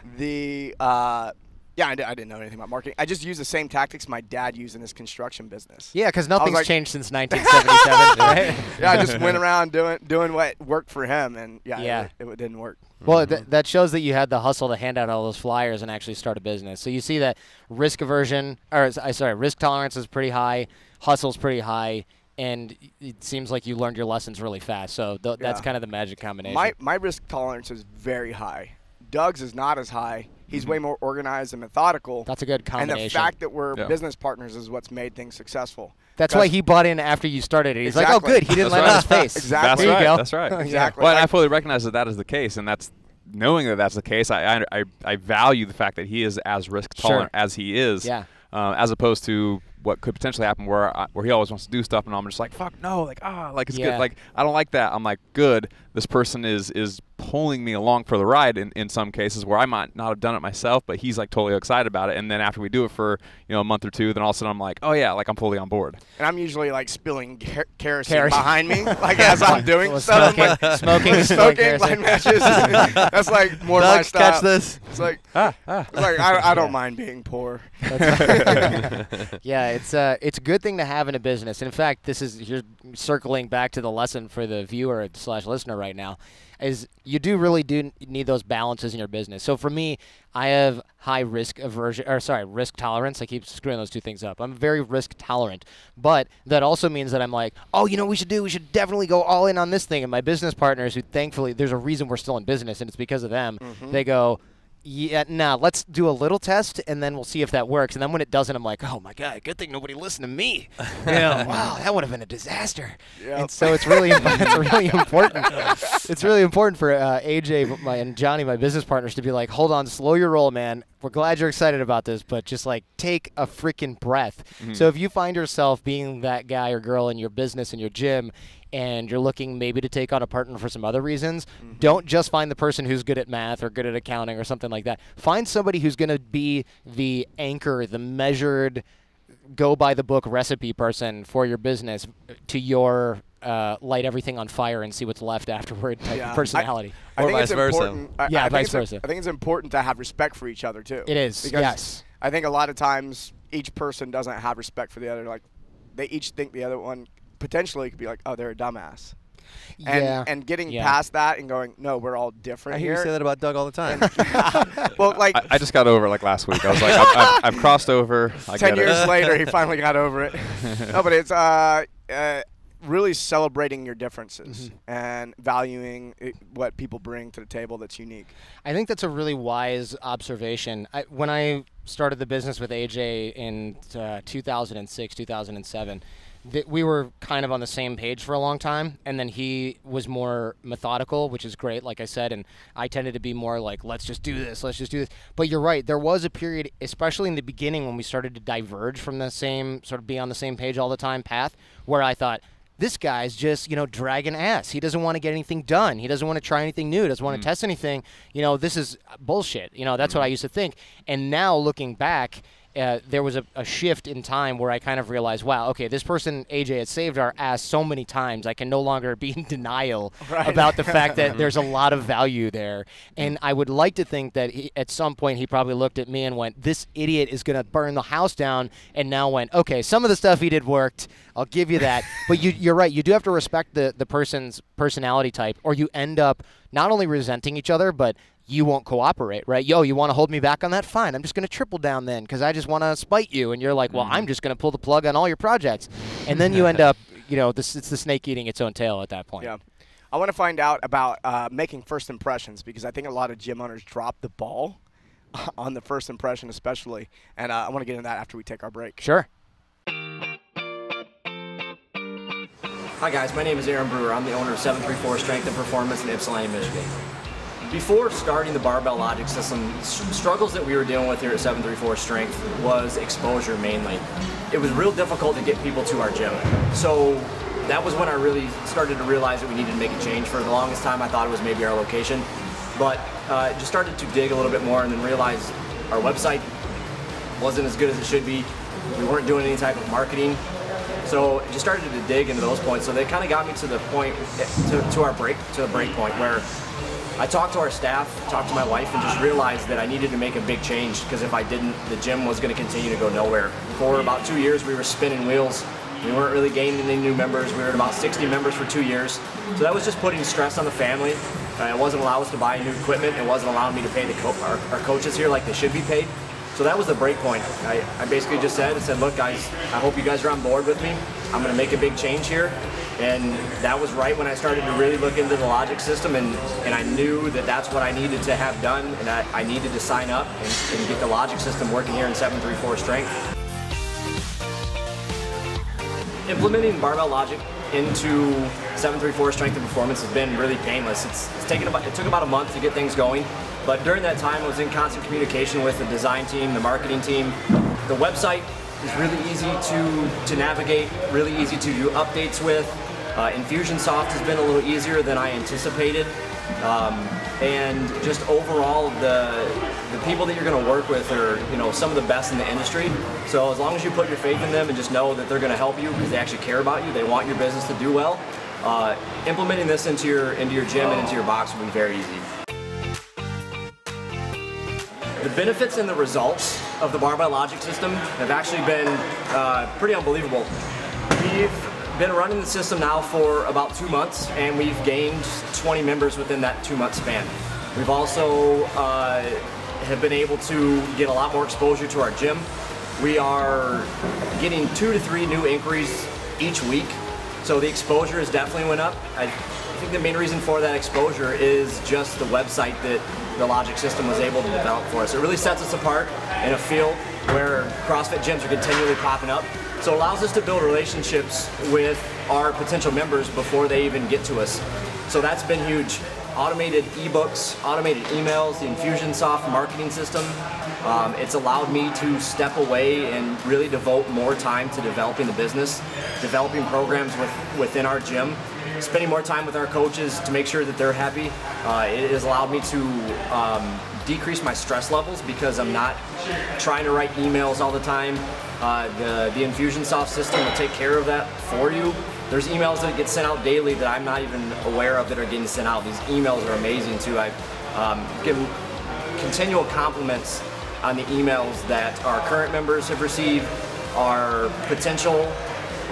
I didn't know anything about marketing. I just used the same tactics my dad used in his construction business. Yeah, because nothing's like- changed since 1977, right? Yeah, I just went around doing what worked for him, and Yeah. it didn't work. Well, that shows that you had the hustle to hand out all those flyers and actually start a business. So you see that risk tolerance is pretty high, hustle's pretty high, and it seems like you learned your lessons really fast. So that's kind of the magic combination. My risk tolerance is very high. Doug's is not as high. He's way more organized and methodical. That's a good combination. And the fact that we're business partners is what's made things successful. That's why he bought in after you started it. He's like, oh, Exactly. good. He didn't That's let on right. his face. Exactly. There you go. That's right. Exactly. Well, and I fully recognize that is the case, and that's knowing that that's the case. I value the fact that he is as risk tolerant as he is. Yeah. As opposed to what could potentially happen where he always wants to do stuff and I'm just like, fuck no, it's good. Like, I don't like that. I'm like, good. This person is pulling me along for the ride in some cases where I might not have done it myself, but he's like totally excited about it. And then after we do it for, a month or two, then all of a sudden I'm like, oh yeah, like I'm fully on board. And I'm usually like spilling kerosene behind me, like as I'm doing Well, stuff. smoking, Smoking, light matches. That's like more my Doug, style. catch this. It's like, I don't mind being poor. Yeah, it's a good thing to have in a business. And in fact, you're circling back to the lesson for the viewer / listener right now, is you really do need those balances in your business. So for me, I have high risk tolerance. I keep screwing those two things up. I'm very risk tolerant, but that also means that I'm like, oh, we should definitely go all in on this thing. And my business partners, who thankfully, there's a reason we're still in business, and it's because of them. They go, yeah, let's do a little test, and then we'll see if that works. And then when it doesn't, I'm like, oh, my God, good thing nobody listened to me. Wow, that would have been a disaster. Yep. And so it's really important. It's really important for AJ and Johnny, my business partners, to be like, hold on, slow your roll, man. We're glad you're excited about this, but just like take a freaking breath. So if you find yourself being that guy or girl in your business, in your gym, and you're looking maybe to take on a partner for some other reasons, don't just find the person who's good at math or good at accounting or something like that. Find somebody who's going to be the anchor, the measured, go-by-the-book recipe person for your business to your light everything on fire and see what's left afterward type of personality. Or I think vice it's versa. important. Vice versa. I think it's important to have respect for each other too. It is, because yes. I think a lot of times each person doesn't have respect for the other. Like they each think the other one potentially could be like, oh, they're a dumbass. And getting past that and going, no, we're all different I hear you say that about Doug all the time. Well, like I just got over it like last week. I was like, I've crossed over. 10 years later, he finally got over it. No, but it's really celebrating your differences and valuing what people bring to the table that's unique. I think that's a really wise observation. When I started the business with AJ in 2006, 2007, we were kind of on the same page for a long time, and then he was more methodical, which is great, like I said, and I tended to be more like, let's just do this. But you're right, there was a period, especially in the beginning when we started to diverge from the same, sort of be on the same page all the time path, where I thought, this guy's just, dragging ass. He doesn't want to get anything done. He doesn't want to try anything new. He doesn't want to test anything. This is bullshit. That's what I used to think. And now looking back, there was a shift in time where I kind of realized, wow, okay, this person, AJ, has saved our ass so many times. I can no longer be in denial about the fact that there's a lot of value there. And I would like to think that at some point he probably looked at me and went, this idiot is going to burn the house down, and now went, okay, some of the stuff he did worked. I'll give you that. But you're right. You do have to respect the person's personality type, or you end up not only resenting each other, but you won't cooperate, right? Yo, you want to hold me back on that? Fine. I'm just going to triple down then because I just want to spite you. And you're like, well, I'm just going to pull the plug on all your projects. And then you end up, it's the snake eating its own tail at that point. Yeah. I want to find out about making first impressions, because I think a lot of gym owners drop the ball on the first impression especially. And I want to get into that after we take our break. Sure. Hi guys, my name is Aaron Brewer. I'm the owner of 734 Strength and Performance in Ypsilanti, Michigan. Before starting the Barbell Logic system, struggles that we were dealing with here at 734 Strength was exposure mainly. It was real difficult to get people to our gym. So that was when I really started to realize that we needed to make a change. For the longest time I thought it was maybe our location, but just started to dig a little bit more and then realized our website wasn't as good as it should be. We weren't doing any type of marketing. So just started to dig into those points. So they kind of got me to the point, to the break point where I talked to our staff, talked to my wife, and just realized that I needed to make a big change, because if I didn't, the gym was going to continue to go nowhere. For about 2 years, we were spinning wheels. We weren't really gaining any new members. We were at about 60 members for 2 years. So that was just putting stress on the family. It wasn't allowing us to buy new equipment. It wasn't allowing me to pay our coaches here like they should be paid. So that was the break point. I basically just said, look guys, I hope you guys are on board with me. I'm going to make a big change here. And that was right when I started to really look into the Logic system, and I knew that that's what I needed to have done, and I needed to sign up and get the Logic system working here in 734 Strength. Implementing Barbell Logic into 734 Strength and Performance has been really painless. It took about a month to get things going, but during that time I was in constant communication with the design team, the marketing team. The website is really easy to navigate, really easy to do updates with. Infusionsoft has been a little easier than I anticipated. And just overall, the people that you're going to work with are, some of the best in the industry. So as long as you put your faith in them and just know that they're going to help you because they actually care about you, they want your business to do well, implementing this into your gym and into your box will be very easy. The benefits and the results of the Barbell Logic system have actually been pretty unbelievable. We've been running the system now for about 2 months, and we've gained 20 members within that 2-month span. We've also have been able to get a lot more exposure to our gym. We are getting 2 to 3 new inquiries each week, so the exposure has definitely went up. I think the main reason for that exposure is just the website that the Logic system was able to develop for us. It really sets us apart in a field where CrossFit gyms are continually popping up. So it allows us to build relationships with our potential members before they even get to us. So that's been huge. Automated ebooks, automated emails, the Infusionsoft marketing system. It's allowed me to step away and really devote more time to developing the business, developing programs within our gym, spending more time with our coaches to make sure that they're happy. It has allowed me to decrease my stress levels because I'm not trying to write emails all the time. The Infusionsoft system will take care of that for you. There's emails that get sent out daily that I'm not even aware of that are getting sent out. These emails are amazing too. I've given continual compliments on the emails that our current members have received, our potential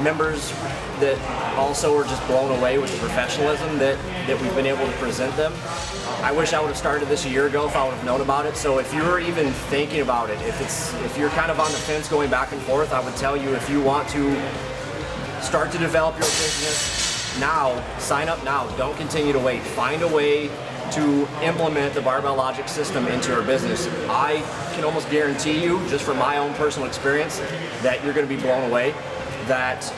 members that also are just blown away with the professionalism that we've been able to present them. I wish I would have started this a year ago if I would have known about it. So if you're even thinking about it, if you're kind of on the fence going back and forth, I would tell you if you want to start to develop your business now, sign up now. Don't continue to wait. Find a way to implement the Barbell Logic system into your business. I can almost guarantee you, just from my own personal experience, that you're going to be blown away, that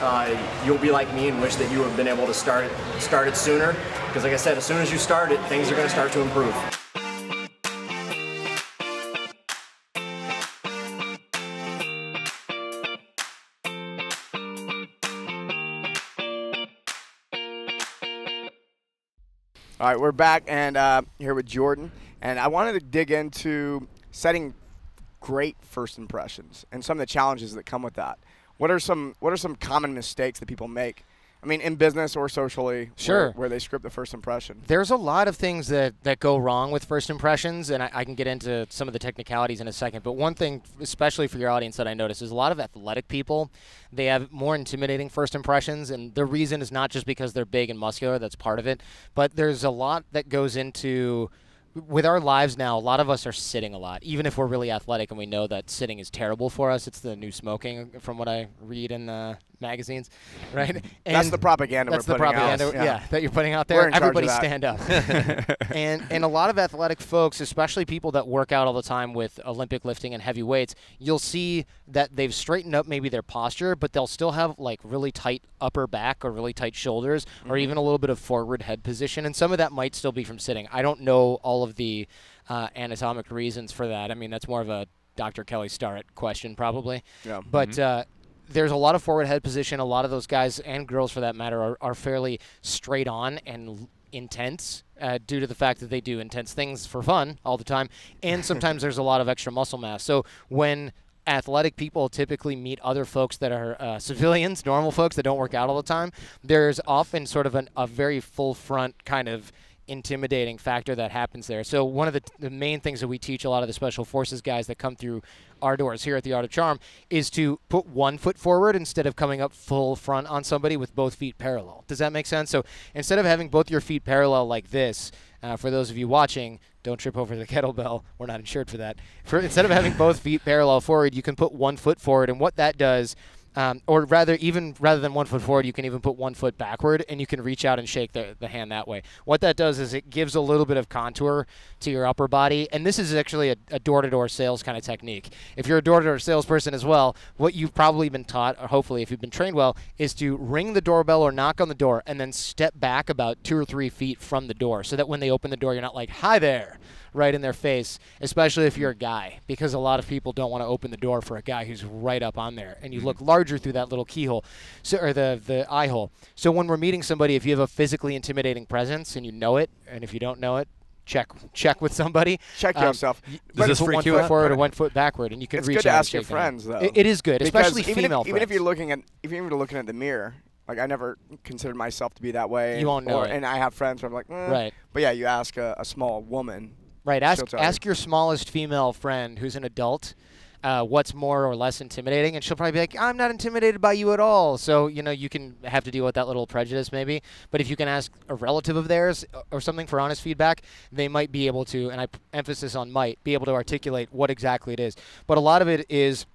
you'll be like me and wish that you have been able to start it sooner. Because like I said, as soon as you start it, things are going to start to improve. All right, we're back and here with Jordan, and I wanted to dig into setting great first impressions and some of the challenges that come with that. What are some common mistakes that people make? I mean, in business or socially, sure, where they script the first impression. There's a lot of things that go wrong with first impressions, and I can get into some of the technicalities in a second. But one thing, especially for your audience, that I notice is a lot of athletic people, they have more intimidating first impressions, and the reason is not just because they're big and muscular, that's part of it, but there's a lot that goes into. With our lives now, a lot of us are sitting a lot, even if we're really athletic and we know that sitting is terrible for us. It's the new smoking, from what I read in the magazines, right? And that's the propaganda that's we're putting out. Yeah. Yeah, that you're putting out there. We're in charge Everybody of that. stand up. and a lot of athletic folks, especially people that work out all the time with Olympic lifting and heavy weights, you'll see that they've straightened up maybe their posture, but they'll still have like really tight upper back or really tight shoulders, or even a little bit of forward head position. And some of that might still be from sitting. I don't know all of the anatomic reasons for that. I mean, that's more of a Dr. Kelly Starrett question probably. Yeah. But there's a lot of forward head position. A lot of those guys and girls, for that matter, are fairly straight on and intense due to the fact that they do intense things for fun all the time. And sometimes there's a lot of extra muscle mass. So when athletic people typically meet other folks that are civilians, normal folks that don't work out all the time, there's often sort of a very full front kind of intimidating factor that happens there. So one of the main things that we teach a lot of the special forces guys that come through our doors here at the Art of Charm is to put one foot forward instead of coming up full front on somebody with both feet parallel. Does that make sense? So instead of having both your feet parallel like this, for those of you watching, don't trip over the kettlebell. We're not insured for that. Instead of having both feet parallel forward, you can put one foot forward, and what that does, or rather than 1 foot forward, you can even put 1 foot backward, and you can reach out and shake the hand that way. What that does is it gives a little bit of contour to your upper body, and this is actually a door-to-door sales kind of technique. If you're a door-to-door salesperson as well, what you've probably been taught, or hopefully if you've been trained well, is to ring the doorbell or knock on the door and then step back about 2 or 3 feet from the door so that when they open the door, you're not like, "Hi there," right in their face, especially if you're a guy, because a lot of people don't want to open the door for a guy who's right up on there, and you look larger through that little keyhole, or the eye hole. So when we're meeting somebody, if you have a physically intimidating presence and you know it, and if you don't know it, check with somebody. Check yourself. Does this put freak 1 you foot out? forward or 1 foot backward, and you can It's reach good to out and ask your shake their friends, hand. though. It is good, Because especially even female if, even if friends. you're looking at the mirror, like I never considered myself to be that way. You won't know it. And I have friends where I'm like, Right. But yeah, you ask a small woman. Right. she'll tell you. Ask your smallest female friend who's an adult what's more or less intimidating, and she'll probably be like, "I'm not intimidated by you at all." So, you can have to deal with that little prejudice maybe. But if you can ask a relative of theirs or something for honest feedback, they might be able to, and I emphasis on might, be able to articulate what exactly it is. But a lot of it is,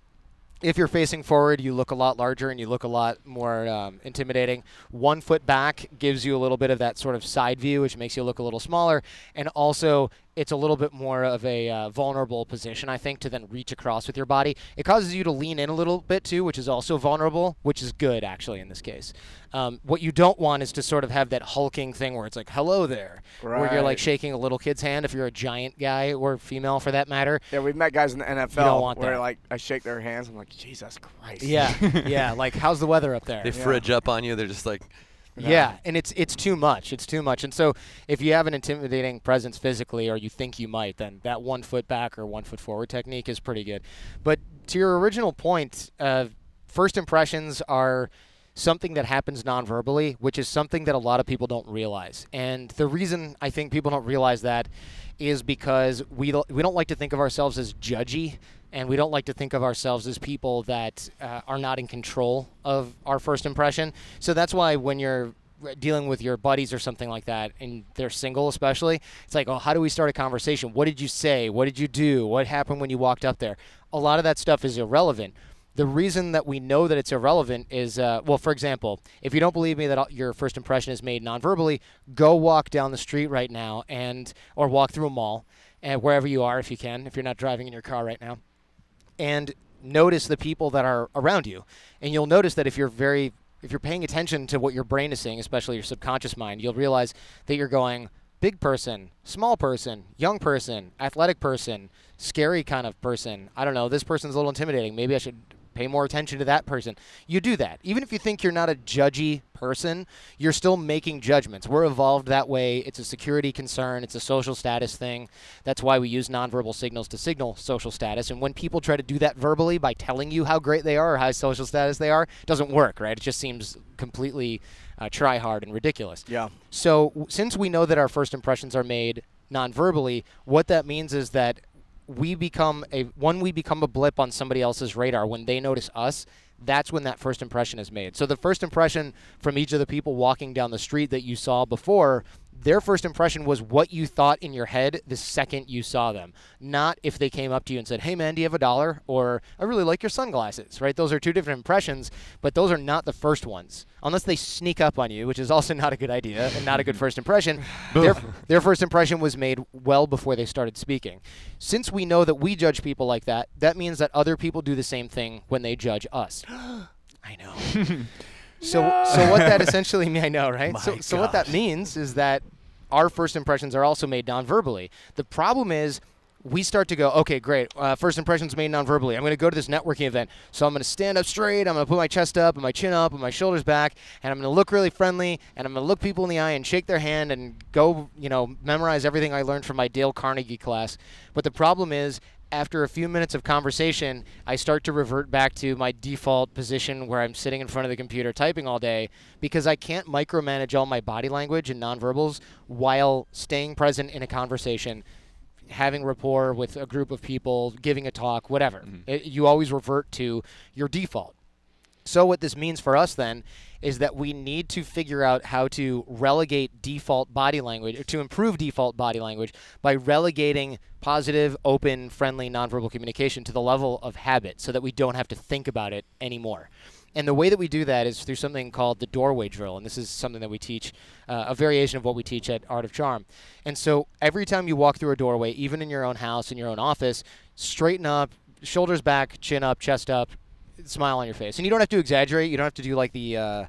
if you're facing forward, you look a lot larger and you look a lot more intimidating. 1 foot back gives you a little bit of that sort of side view, which makes you look a little smaller. And also, it's a little bit more of a vulnerable position, I think, to then reach across with your body. It causes you to lean in a little bit, too, which is also vulnerable, which is good, actually, in this case. What you don't want is to sort of have that hulking thing where it's like, "Hello there," where you're like shaking a little kid's hand if you're a giant guy or female, for that matter. Yeah, we've met guys in the You don't NFL want where that. like I shake their hands. I'm like, Jesus Christ. Yeah, yeah, like, how's the weather up there? They fridge up on you. They're just like, Yeah, and it's too much. It's too much. And so if you have an intimidating presence physically, or you think you might, then that 1 foot back or 1 foot forward technique is pretty good. But to your original point, first impressions are something that happens non-verbally, which is something that a lot of people don't realize. And the reason I think people don't realize that is because we don't like to think of ourselves as judgy, and we don't like to think of ourselves as people that are not in control of our first impression. So that's why when you're dealing with your buddies or something like that, and they're single especially, it's like, oh, how do we start a conversation? What did you say? What did you do? What happened when you walked up there? A lot of that stuff is irrelevant. The reason that we know that it's irrelevant is, well, for example, if you don't believe me that your first impression is made non-verbally, go walk down the street right now or walk through a mall, and wherever you are if you can, if you're not driving in your car right now, and notice the people that are around you. And you'll notice that if you're paying attention to what your brain is saying, especially your subconscious mind, you'll realize that you're going big person, small person, young person, athletic person, scary kind of person. I don't know, this person's a little intimidating. Maybe I should pay more attention to that person. You do that. Even if you think you're not a judgy person, you're still making judgments. We're evolved that way. It's a security concern. It's a social status thing. That's why we use nonverbal signals to signal social status. And when people try to do that verbally by telling you how great they are or how social status they are, it doesn't work, right? It just seems completely try hard and ridiculous. Yeah. So since we know that our first impressions are made non-verbally, what that means is that we become a blip on somebody else's radar. When they notice us, that's when that first impression is made. So the first impression from each of the people walking down the street that you saw before, their first impression was what you thought in your head the second you saw them, not if they came up to you and said, hey man, do you have $1? Or I really like your sunglasses, right? Those are two different impressions, but those are not the first ones. Unless they sneak up on you, which is also not a good idea and not a good first impression. Their first impression was made well before they started speaking. Since we know that we judge people like that, that means that other people do the same thing when they judge us. I know. So what that essentially means, I know, right? So what that means is that our first impressions are also made non-verbally. The problem is we start to go, okay, great, first impressions made non-verbally. I'm going to go to this networking event, so I'm going to stand up straight, I'm going to put my chest up and my chin up and my shoulders back, and I'm going to look really friendly, and I'm going to look people in the eye and shake their hand and go, memorize everything I learned from my Dale Carnegie class. But the problem is, after a few minutes of conversation, I start to revert back to my default position where I'm sitting in front of the computer typing all day because I can't micromanage all my body language and nonverbals while staying present in a conversation, having rapport with a group of people, giving a talk, whatever. You always revert to your default. So what this means for us then is that we need to figure out how to relegate default body language, or to improve default body language by relegating positive, open, friendly, nonverbal communication to the level of habit so that we don't have to think about it anymore. And the way that we do that is through something called the doorway drill. And this is something that we teach, a variation of what we teach at Art of Charm. And so every time you walk through a doorway, even in your own house, in your own office, straighten up, shoulders back, chin up, chest up, smile on your face. And you don't have to exaggerate. You don't have to do like the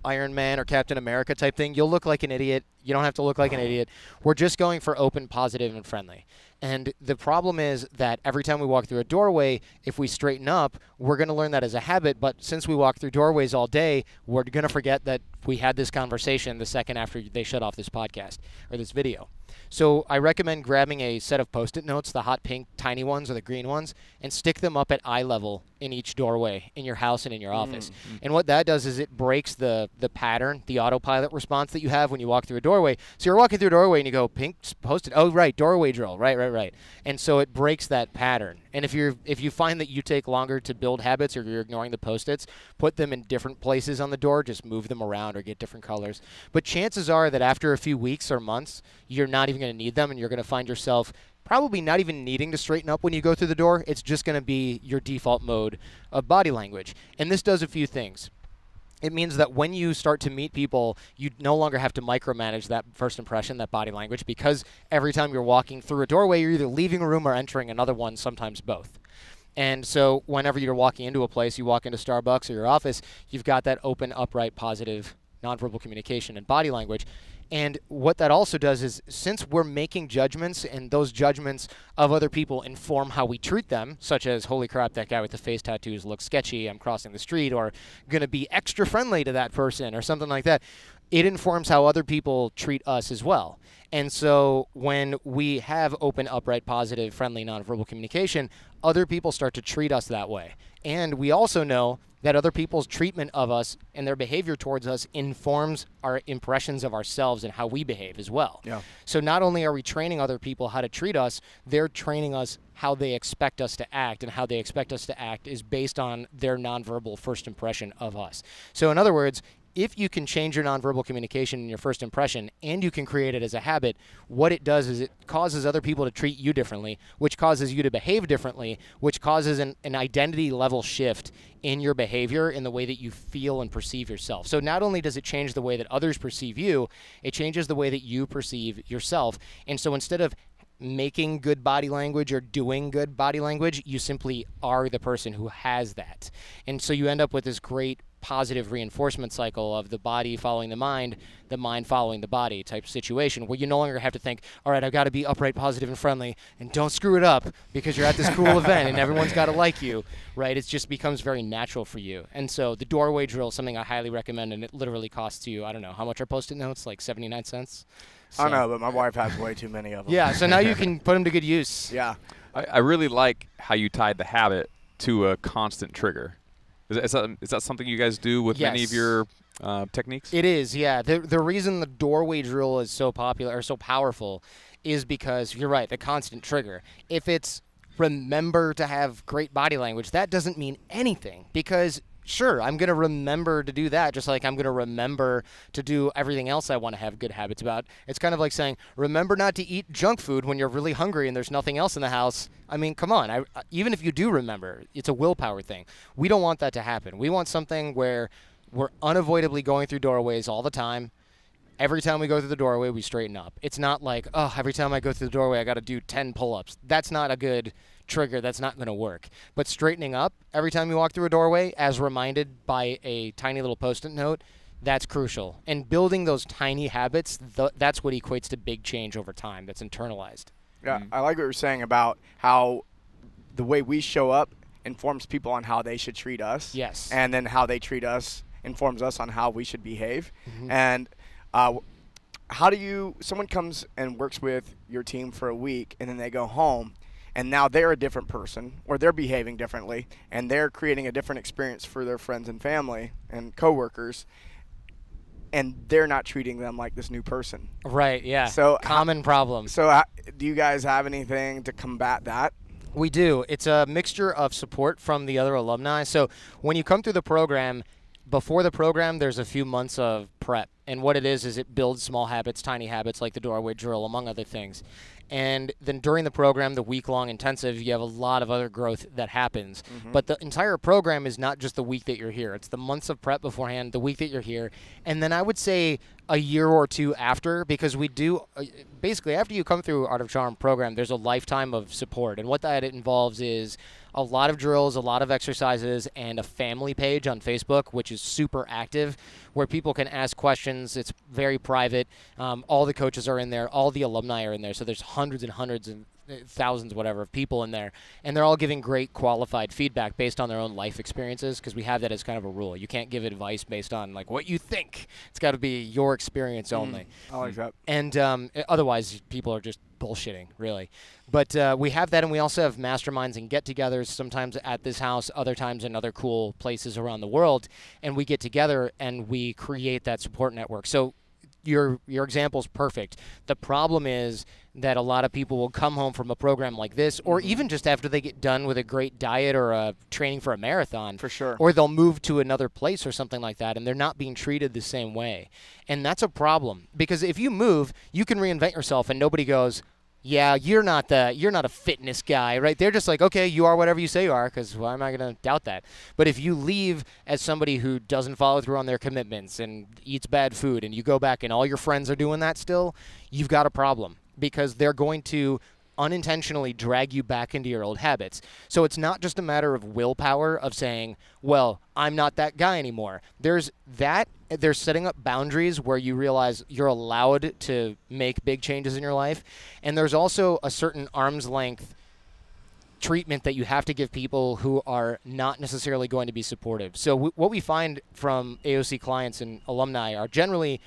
Iron Man or Captain America type thing. You'll look like an idiot. You don't have to look like an idiot. We're just going for open, positive, and friendly. And the problem is that every time we walk through a doorway, if we straighten up, we're going to learn that as a habit. But since we walk through doorways all day, we're going to forget that we had this conversation the second after they shut off this podcast or this video. So I recommend grabbing a set of Post-it notes, the hot pink tiny ones or the green ones, and stick them up at eye level in each doorway in your house and in your office. And what that does is it breaks the pattern, the autopilot response that you have when you walk through a doorway. So you're walking through a doorway and you go, pink Post-it, oh, right, doorway drill, right. And so it breaks that pattern. And if you find that you take longer to build habits or you're ignoring the Post-its, put them in different places on the door, just move them around or get different colors. But chances are that after a few weeks or months, you're not even going to need them, and you're going to find yourself probably not even needing to straighten up when you go through the door. It's just going to be your default mode of body language. And this does a few things. It means that when you start to meet people, you no longer have to micromanage that first impression, that body language, because every time you're walking through a doorway, you're either leaving a room or entering another one, sometimes both. And so whenever you're walking into a place, you walk into Starbucks or your office, you've got that open, upright, positive, nonverbal communication and body language. And what that also does is, since we're making judgments and those judgments of other people inform how we treat them, such as, holy crap, that guy with the face tattoos looks sketchy, I'm crossing the street, or going to be extra friendly to that person or something like that, it informs how other people treat us as well. And so when we have open, upright, positive, friendly, nonverbal communication, other people start to treat us that way. And we also know that other people's treatment of us and their behavior towards us informs our impressions of ourselves and how we behave as well. Yeah. So not only are we training other people how to treat us, they're training us how they expect us to act, and how they expect us to act is based on their nonverbal first impression of us. So in other words, if you can change your nonverbal communication in your first impression and you can create it as a habit, what it does is it causes other people to treat you differently, which causes you to behave differently, which causes an identity level shift in your behavior, in the way that you feel and perceive yourself. So not only does it change the way that others perceive you, it changes the way that you perceive yourself. And so instead of making good body language or doing good body language, you simply are the person who has that. And so you end up with this great positive reinforcement cycle of the body following the mind following the body type situation, where you no longer have to think, all right, I've got to be upright, positive, and friendly, and don't screw it up because you're at this cool event and everyone's got to like you, right? It just becomes very natural for you. And so the doorway drill is something I highly recommend, and it literally costs you, I don't know, how much are Post-it notes? Like 79 cents? So. I know, but my wife has way too many of them. Yeah, so now you can put them to good use. Yeah. I really like how you tied the habit to a constant trigger. Is that something you guys do with many of your techniques? It is, yeah. The reason the doorway drill is so popular or so powerful is because, you're right, the constant trigger. If it's remember to have great body language, that doesn't mean anything, because sure, I'm going to remember to do that, just like I'm going to remember to do everything else I want to have good habits about. It's kind of like saying, remember not to eat junk food when you're really hungry and there's nothing else in the house. I mean, come on. Even if you do remember, it's a willpower thing. We don't want that to happen. We want something where we're unavoidably going through doorways all the time. Every time we go through the doorway, we straighten up. It's not like, oh, every time I go through the doorway, I got to do 10 pull-ups. That's not a good trigger. That's not going to work. But straightening up every time you walk through a doorway, as reminded by a tiny little Post-it note, that's crucial. And building those tiny habits, that's what equates to big change over time. That's internalized. Yeah, I like what you're saying about how the way we show up informs people on how they should treat us. Yes. And then how they treat us informs us on how we should behave. Mm-hmm. And how do you, someone comes and works with your team for a week and then they go home and now they're a different person, or they're behaving differently, and they're creating a different experience for their friends and family and coworkers, and they're not treating them like this new person. Right, yeah. So common problem. So do you guys have anything to combat that? We do. It's a mixture of support from the other alumni. So when you come through the program, before the program, there's a few months of prep. And what it is it builds small habits, tiny habits, like the doorway drill, among other things. And then during the program, the week-long intensive, you have a lot of other growth that happens. Mm-hmm. But the entire program is not just the week that you're here. It's the months of prep beforehand, the week that you're here. And then I would say a year or two after, because we do basically, after you come through Art of Charm program, there's a lifetime of support. And what that involves is a lot of drills, a lot of exercises, and a family page on Facebook, which is super active, where people can ask questions. It's very private. All the coaches are in there. All the alumni are in there. So there's hundreds and hundreds and thousands, whatever, of people in there. And they're all giving great qualified feedback based on their own life experiences, because we have that as kind of a rule. You can't give advice based on like what you think. It's got to be your experience only. I like that. And otherwise, people are just bullshitting, really. But we have that, and we also have masterminds and get-togethers, sometimes at this house, other times in other cool places around the world. And we get together, and we create that support network. So your example's perfect. The problem is that a lot of people will come home from a program like this, or even just after they get done with a great diet or a training for a marathon. For sure. Or they'll move to another place or something like that, and they're not being treated the same way. And that's a problem, because if you move, you can reinvent yourself, and nobody goes, yeah, you're not a fitness guy, right? They're just like, okay, you are whatever you say you are, because why am I going to doubt that? But if you leave as somebody who doesn't follow through on their commitments and eats bad food, and you go back and all your friends are doing that still, you've got a problem, because they're going to unintentionally drag you back into your old habits. So it's not just a matter of willpower of saying, well, I'm not that guy anymore. There's setting up boundaries where you realize you're allowed to make big changes in your life. And there's also a certain arm's length treatment that you have to give people who are not necessarily going to be supportive. So what we find from AOC clients and alumni are generally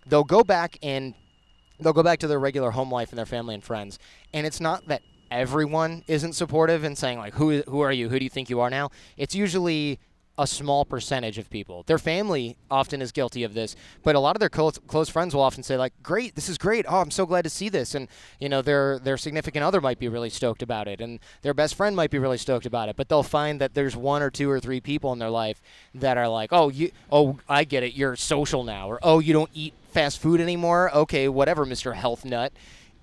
they'll go back to their regular home life and their family and friends. And it's not that everyone isn't supportive and saying, like, who are you? Who do you think you are now? It's usually a small percentage of people. Their family often is guilty of this, but a lot of their close friends will often say, like, great, this is great. Oh, I'm so glad to see this. And, you know, their significant other might be really stoked about it, and their best friend might be really stoked about it. But they'll find that there's 1 or 2 or 3 people in their life that are like, oh, I get it, you're social now. Or, oh, you don't eat fast food anymore? Okay, whatever, Mr. Health Nut.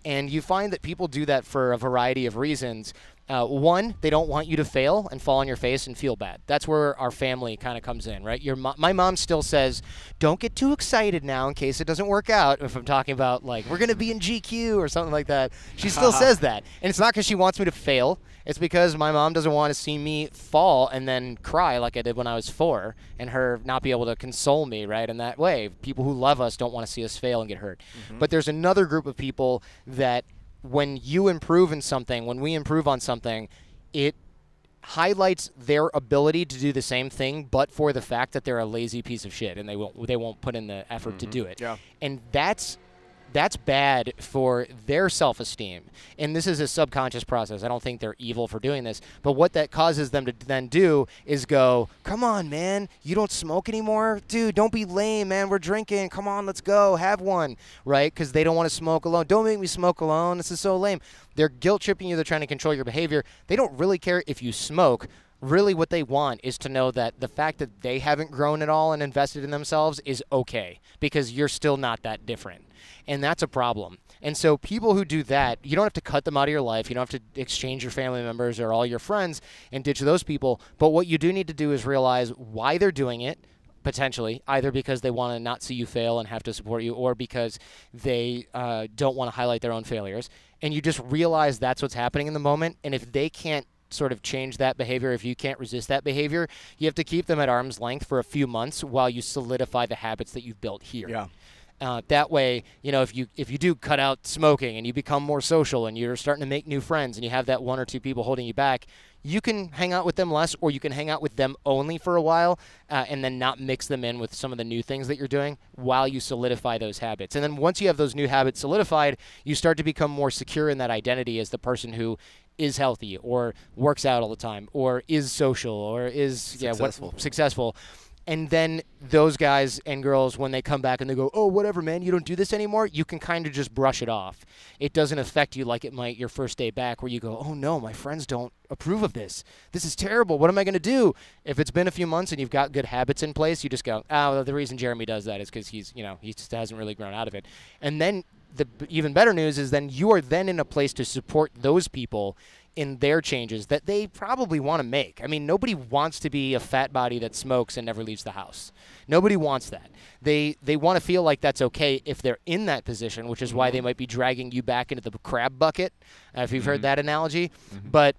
And you find that people do that for a variety of reasons. One, they don't want you to fail and fall on your face and feel bad. That's where our family kind of comes in, right? My mom still says, don't get too excited now in case it doesn't work out. If I'm talking about, like, we're going to be in GQ or something like that, she still says that. And it's not because she wants me to fail. It's because my mom doesn't want to see me fall and then cry like I did when I was 4 and her not be able to console me, right? In that way, people who love us don't want to see us fail and get hurt. But there's another group of people that when you improve in something, when we improve on something, it highlights their ability to do the same thing, but for the fact that they're a lazy piece of shit and they won't put in the effort to do it. Yeah. And that's bad for their self-esteem. And this is a subconscious process. I don't think they're evil for doing this. But what that causes them to then do is go, come on, man, you don't smoke anymore? Dude, don't be lame, man. We're drinking. Come on, let's go. Have one, right? Because they don't want to smoke alone. Don't make me smoke alone. This is so lame. They're guilt-tripping you. They're trying to control your behavior. They don't really care if you smoke. Really what they want is to know that the fact that they haven't grown at all and invested in themselves is okay because you're still not that different. And that's a problem. And so people who do that, you don't have to cut them out of your life. You don't have to exchange your family members or all your friends and ditch those people. But what you do need to do is realize why they're doing it, potentially, either because they want to not see you fail and have to support you or because they don't want to highlight their own failures. And you just realize that's what's happening in the moment. And if they can't sort of change that behavior, if you can't resist that behavior, you have to keep them at arm's length for a few months while you solidify the habits that you've built here. Yeah. That way, you know, if you do cut out smoking and you become more social and you're starting to make new friends and you have that 1 or 2 people holding you back, you can hang out with them less, or you can hang out with them only for a while and then not mix them in with some of the new things that you're doing while you solidify those habits. And then once you have those new habits solidified, you start to become more secure in that identity as the person who is healthy or works out all the time or is social or is successful. And then those guys and girls, when they come back and they go, oh, whatever, man, you don't do this anymore, you can kind of just brush it off. It doesn't affect you like it might your first day back where you go, oh, no, my friends don't approve of this. This is terrible. What am I going to do? If it's been a few months and you've got good habits in place, you just go, oh, the reason Jeremy does that is because he just hasn't really grown out of it. And then the even better news is then you are then in a place to support those people in their changes that they probably want to make. I mean, nobody wants to be a fat body that smokes and never leaves the house. Nobody wants that. They want to feel like that's okay if they're in that position, which is why they might be dragging you back into the crab bucket, if you've heard that analogy. But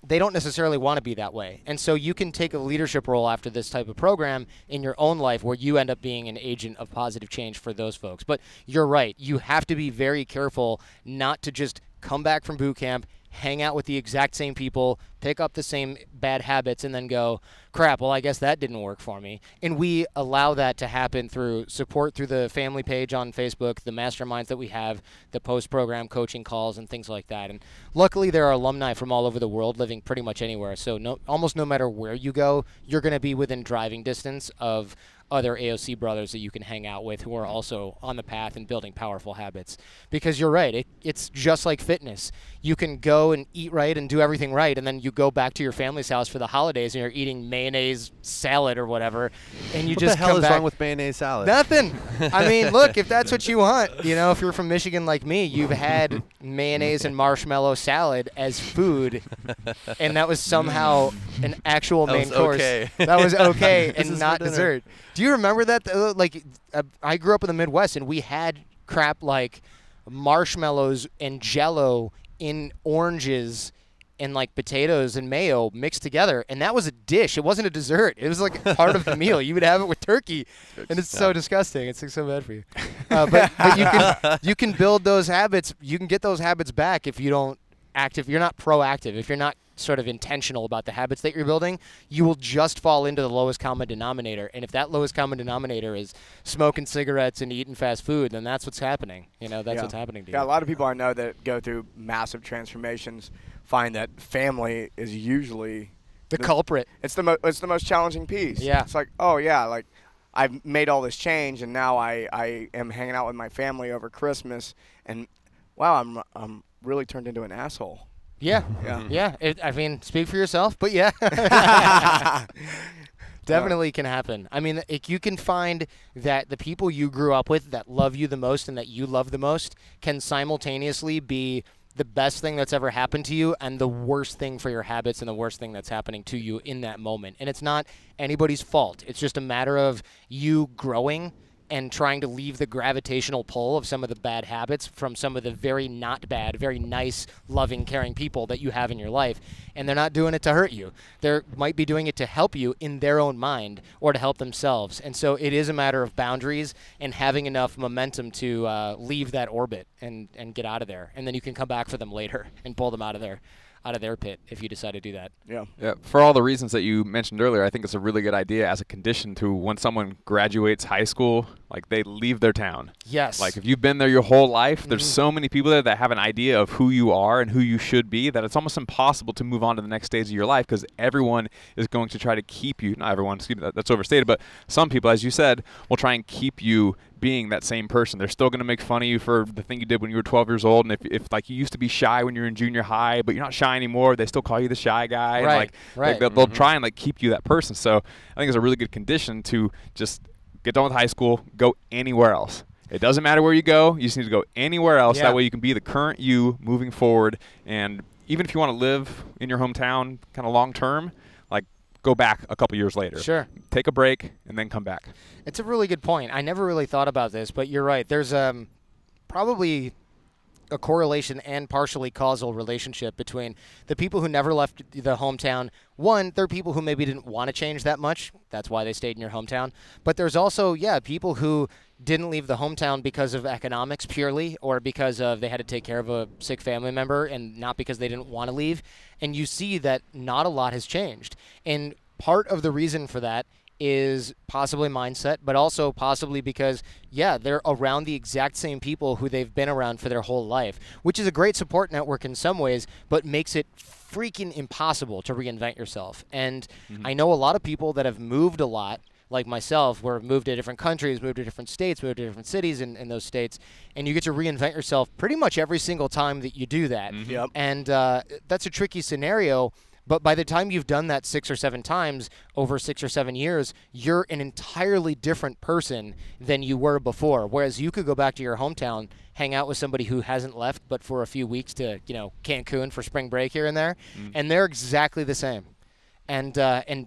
they don't necessarily want to be that way. And so you can take a leadership role after this type of program in your own life where you end up being an agent of positive change for those folks. But you're right. You have to be very careful not to just come back from boot camp, hang out with the exact same people, pick up the same bad habits, and then go, crap, well, I guess that didn't work for me. And we allow that to happen through support through the family page on Facebook, the masterminds that we have, the post-program coaching calls, and things like that. And luckily, there are alumni from all over the world living pretty much anywhere. So almost no matter where you go, you're going to be within driving distance of other AOC brothers that you can hang out with who are also on the path and building powerful habits. Because you're right, it's just like fitness. You can go and eat right and do everything right, and then you go back to your family's house for the holidays and you're eating mayonnaise salad or whatever, and you what just the hell come is back. wrong with mayonnaise salad? Nothing. I mean, look, if that's what you want, if you're from Michigan like me, you've had mayonnaise and marshmallow salad as food, and that was somehow an actual main course. Okay. That was okay and not dinner. dessert. Do you remember that? I grew up in the Midwest, and we had crap like marshmallows and Jell-O in oranges and like potatoes and mayo mixed together, and that was a dish. It wasn't a dessert. It was like part of the meal. You would have it with turkey, and it's so disgusting. It's so bad for you. But you can build those habits. You can get those habits back if you don't if you're not proactive, if you're not sort of intentional about the habits that you're building, you will just fall into the lowest common denominator. And if that lowest common denominator is smoking cigarettes and eating fast food, then that's what's happening. That's what's happening to you. Yeah, a lot of people I know that go through massive transformations find that family is usually The culprit. It's the most challenging piece. Yeah. It's like, oh yeah, like I've made all this change, and now I am hanging out with my family over Christmas, and wow, I'm really turned into an asshole. Yeah. Yeah. I mean, speak for yourself, but yeah. Definitely can happen. I mean, you can find that the people you grew up with that love you the most and that you love the most can simultaneously be the best thing that's ever happened to you and the worst thing for your habits and the worst thing that's happening to you in that moment. And it's not anybody's fault. It's just a matter of you growing and trying to leave the gravitational pull of some of the bad habits from some of the very not bad, very nice, loving, caring people that you have in your life. And they're not doing it to hurt you. They might be doing it to help you in their own mind or to help themselves. And so it is a matter of boundaries and having enough momentum to leave that orbit and get out of there. And then you can come back for them later and pull them out of their pit if you decide to do that. Yeah. For all the reasons that you mentioned earlier, I think it's a really good idea as a condition to when someone graduates high school, like they leave their town. Yes. Like if you've been there your whole life, there's so many people there that have an idea of who you are and who you should be that it's almost impossible to move on to the next stage of your life because everyone is going to try to keep you. Not everyone, excuse me, that's overstated, but some people, as you said, will try and keep you being that same person. They're still going to make fun of you for the thing you did when you were 12 years old. And if like you used to be shy when you were in junior high, but you're not shy anymore, they still call you the shy guy. Right, and like, they'll try and like keep you that person. So I think it's a really good condition to just get done with high school, go anywhere else. It doesn't matter where you go. You just need to go anywhere else. Yeah. That way you can be the current you moving forward. And even if you want to live in your hometown kind of long term, like go back a couple years later. Sure. Take a break and then come back. It's a really good point. I never really thought about this, but you're right. There's probably a correlation and partially causal relationship between the people who never left the hometown. One, there are people who maybe didn't want to change that much. That's why they stayed in your hometown. But there's also, people who didn't leave the hometown because of economics purely or because of they had to take care of a sick family member and not because they didn't want to leave. And you see that not a lot has changed. And part of the reason for that is possibly mindset, but also possibly because, they're around the exact same people who they've been around for their whole life, which is a great support network in some ways, but makes it freaking impossible to reinvent yourself. And I know a lot of people that have moved a lot, like myself, where I've moved to different countries, moved to different states, moved to different cities in those states, and you get to reinvent yourself pretty much every single time that you do that. Yep. And that's a tricky scenario. But by the time you've done that 6 or 7 times over 6 or 7 years, you're an entirely different person than you were before. Whereas you could go back to your hometown, hang out with somebody who hasn't left but for a few weeks to, Cancun for spring break here and there, and they're exactly the same. And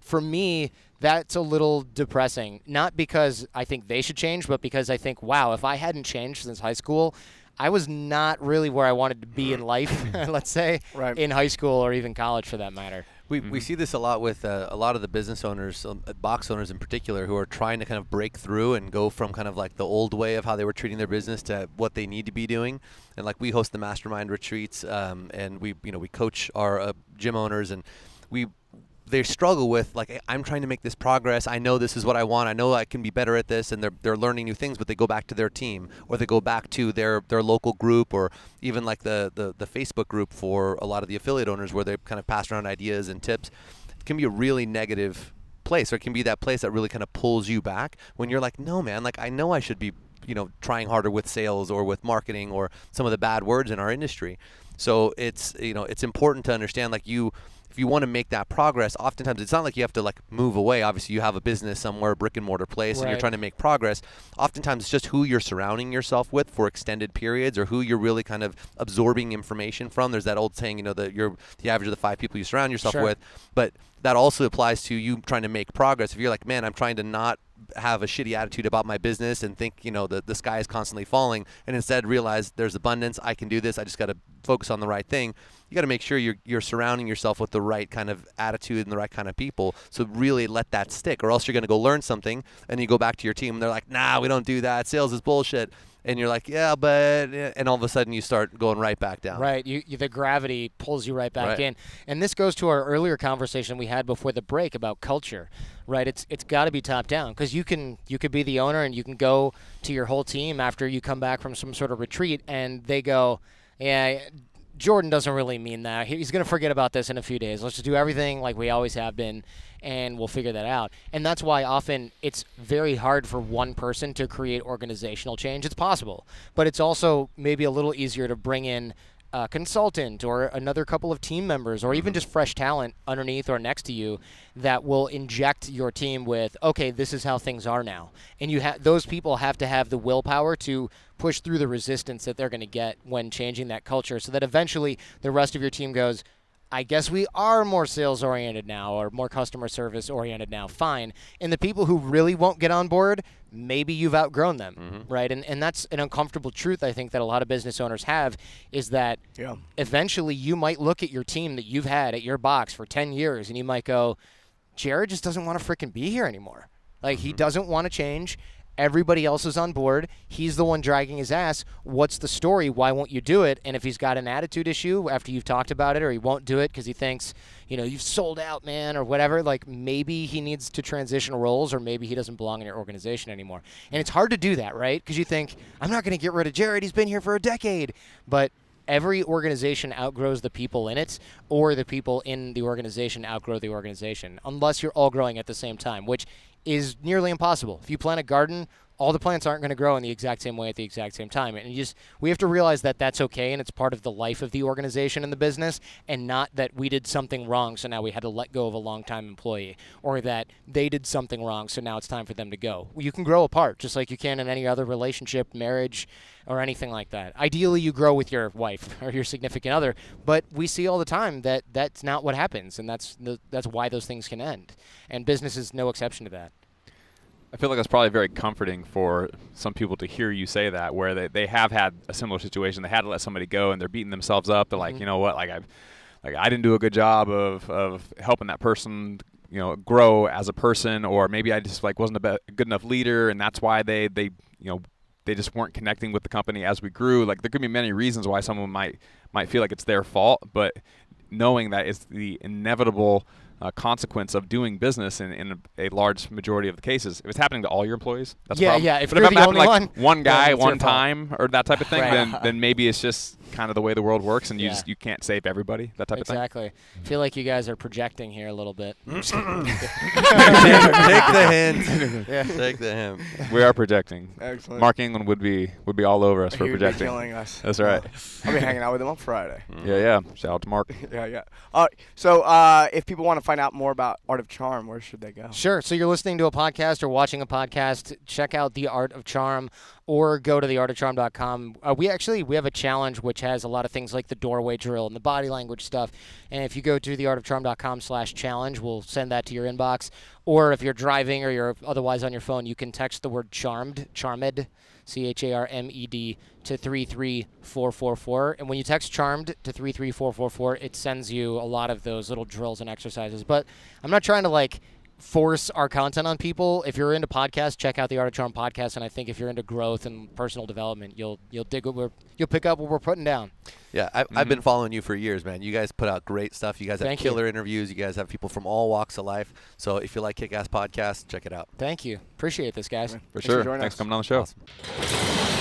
for me, that's a little depressing. Not because I think they should change, but because I think, wow, if I hadn't changed since high school, I was not really where I wanted to be in life, let's say, in high school or even college for that matter. We see this a lot with a lot of the business owners, box owners in particular, who are trying to kind of break through and go from kind of like the old way of how they were treating their business to what they need to be doing. And like we host the mastermind retreats, and we coach our gym owners, and they struggle with like, I'm trying to make this progress. I know this is what I want. I know I can be better at this, and they're learning new things. But they go back to their team, or they go back to their local group, or even like the Facebook group for a lot of the affiliate owners, where they kind of pass around ideas and tips. It can be a really negative place, or it can be that place that really kind of pulls you back when you're like, no, man, like I know I should be trying harder with sales or with marketing or some of the bad words in our industry. So it's it's important to understand, like if you want to make that progress, oftentimes it's not like you have to like move away. Obviously you have a business somewhere, brick and mortar place, and you're trying to make progress. Oftentimes it's just who you're surrounding yourself with for extended periods, or who you're really kind of absorbing information from. There's that old saying, that you're the average of the 5 people you surround yourself with. But that also applies to you trying to make progress. If you're like, man, I'm trying to not have a shitty attitude about my business and think, the sky is constantly falling, and instead realize there's abundance, I can do this, I just got to focus on the right thing. You got to make sure you're surrounding yourself with the right kind of attitude and the right kind of people. So really let that stick, or else you're going to go learn something and you go back to your team and they're like, nah, we don't do that. Sales is bullshit. And you're like, yeah, but, and all of a sudden you start going right back down. Right. The gravity pulls you right back in. And this goes to our earlier conversation we had before the break about culture, right? It's got to be top down, because you could be the owner and you can go to your whole team after you come back from some sort of retreat and they go, yeah, Jordan doesn't really mean that. He's going to forget about this in a few days. Let's just do everything like we always have been, and we'll figure that out. And that's why often it's very hard for one person to create organizational change. It's possible, but it's also maybe a little easier to bring in a consultant or another couple of team members or even just fresh talent underneath or next to you that will inject your team with, okay, this is how things are now. And those people have to have the willpower to push through the resistance that they're going to get when changing that culture, so that eventually the rest of your team goes, I guess we are more sales-oriented now or more customer service-oriented now. Fine. And the people who really won't get on board, maybe you've outgrown them, right? And that's an uncomfortable truth, I think, that a lot of business owners have, is that eventually you might look at your team that you've had at your box for 10 years, and you might go, Jared just doesn't want to freaking be here anymore. Like, he doesn't want to change. Everybody else is on board. He's the one dragging his ass. What's the story? Why won't you do it? And if he's got an attitude issue after you've talked about it, or he won't do it because he thinks, you've sold out, man, or whatever, like maybe he needs to transition roles, or maybe he doesn't belong in your organization anymore. And it's hard to do that, right? Because you think, I'm not going to get rid of Jared. He's been here for a decade. But every organization outgrows the people in it, or the people in the organization outgrow the organization, unless you're all growing at the same time, which is nearly impossible. If you plant a garden, all the plants aren't going to grow in the exact same way at the exact same time. And we have to realize that that's okay, and it's part of the life of the organization and the business, and not that we did something wrong, so now we had to let go of a long-time employee, or that they did something wrong, so now it's time for them to go. You can grow apart, just like you can in any other relationship, marriage, or anything like that. Ideally, you grow with your wife or your significant other, but we see all the time that that's not what happens, and that's why those things can end. And business is no exception to that. I feel like that's probably very comforting for some people to hear you say that, where they have had a similar situation. They had to let somebody go, and they're beating themselves up. They're like, you know what, I didn't do a good job of helping that person, grow as a person, or maybe I just wasn't a good enough leader, and that's why they just weren't connecting with the company as we grew. Like, there could be many reasons why someone might feel like it's their fault, but knowing that it's the inevitable consequence of doing business in a large majority of the cases. If it's happening to all your employees, that's a problem. Yeah. But if I'm the only one guy, one time, or that type of thing, then maybe it's just kind of the way the world works, and you can't save everybody. That type of thing. Exactly. I feel like you guys are projecting here a little bit. Take the hint. Take the hint. We are projecting. Excellent. Mark England would be all over us for He would projecting. be killing us. That's right. I'll be hanging out with him on Friday. Yeah. Shout out to Mark. Yeah. So if people want to find out more about Art of Charm, where should they go? Sure. So you're listening to a podcast or watching a podcast, check out The Art of Charm, or go to theartofcharm.com. We have a challenge which has a lot of things like the doorway drill and the body language stuff. And if you go to theartofcharm.com/challenge, we'll send that to your inbox. Or if you're driving or you're otherwise on your phone, you can text the word charmed, CHARMED, CHARMED, to 33444. And when you text charmed to 33444, it sends you a lot of those little drills and exercises. But I'm not trying to force our content on people. If you're into podcasts, check out the Art of Charm podcast, and I think if you're into growth and personal development, you'll dig you'll pick up what we're putting down. Yeah, I've been following you for years, man. You guys put out great stuff. You guys have killer interviews. You guys have people from all walks of life. So if you like Kick-Ass Podcasts, check it out. Thank you. Appreciate this, guys. For sure. For Thanks for coming on the show. Awesome.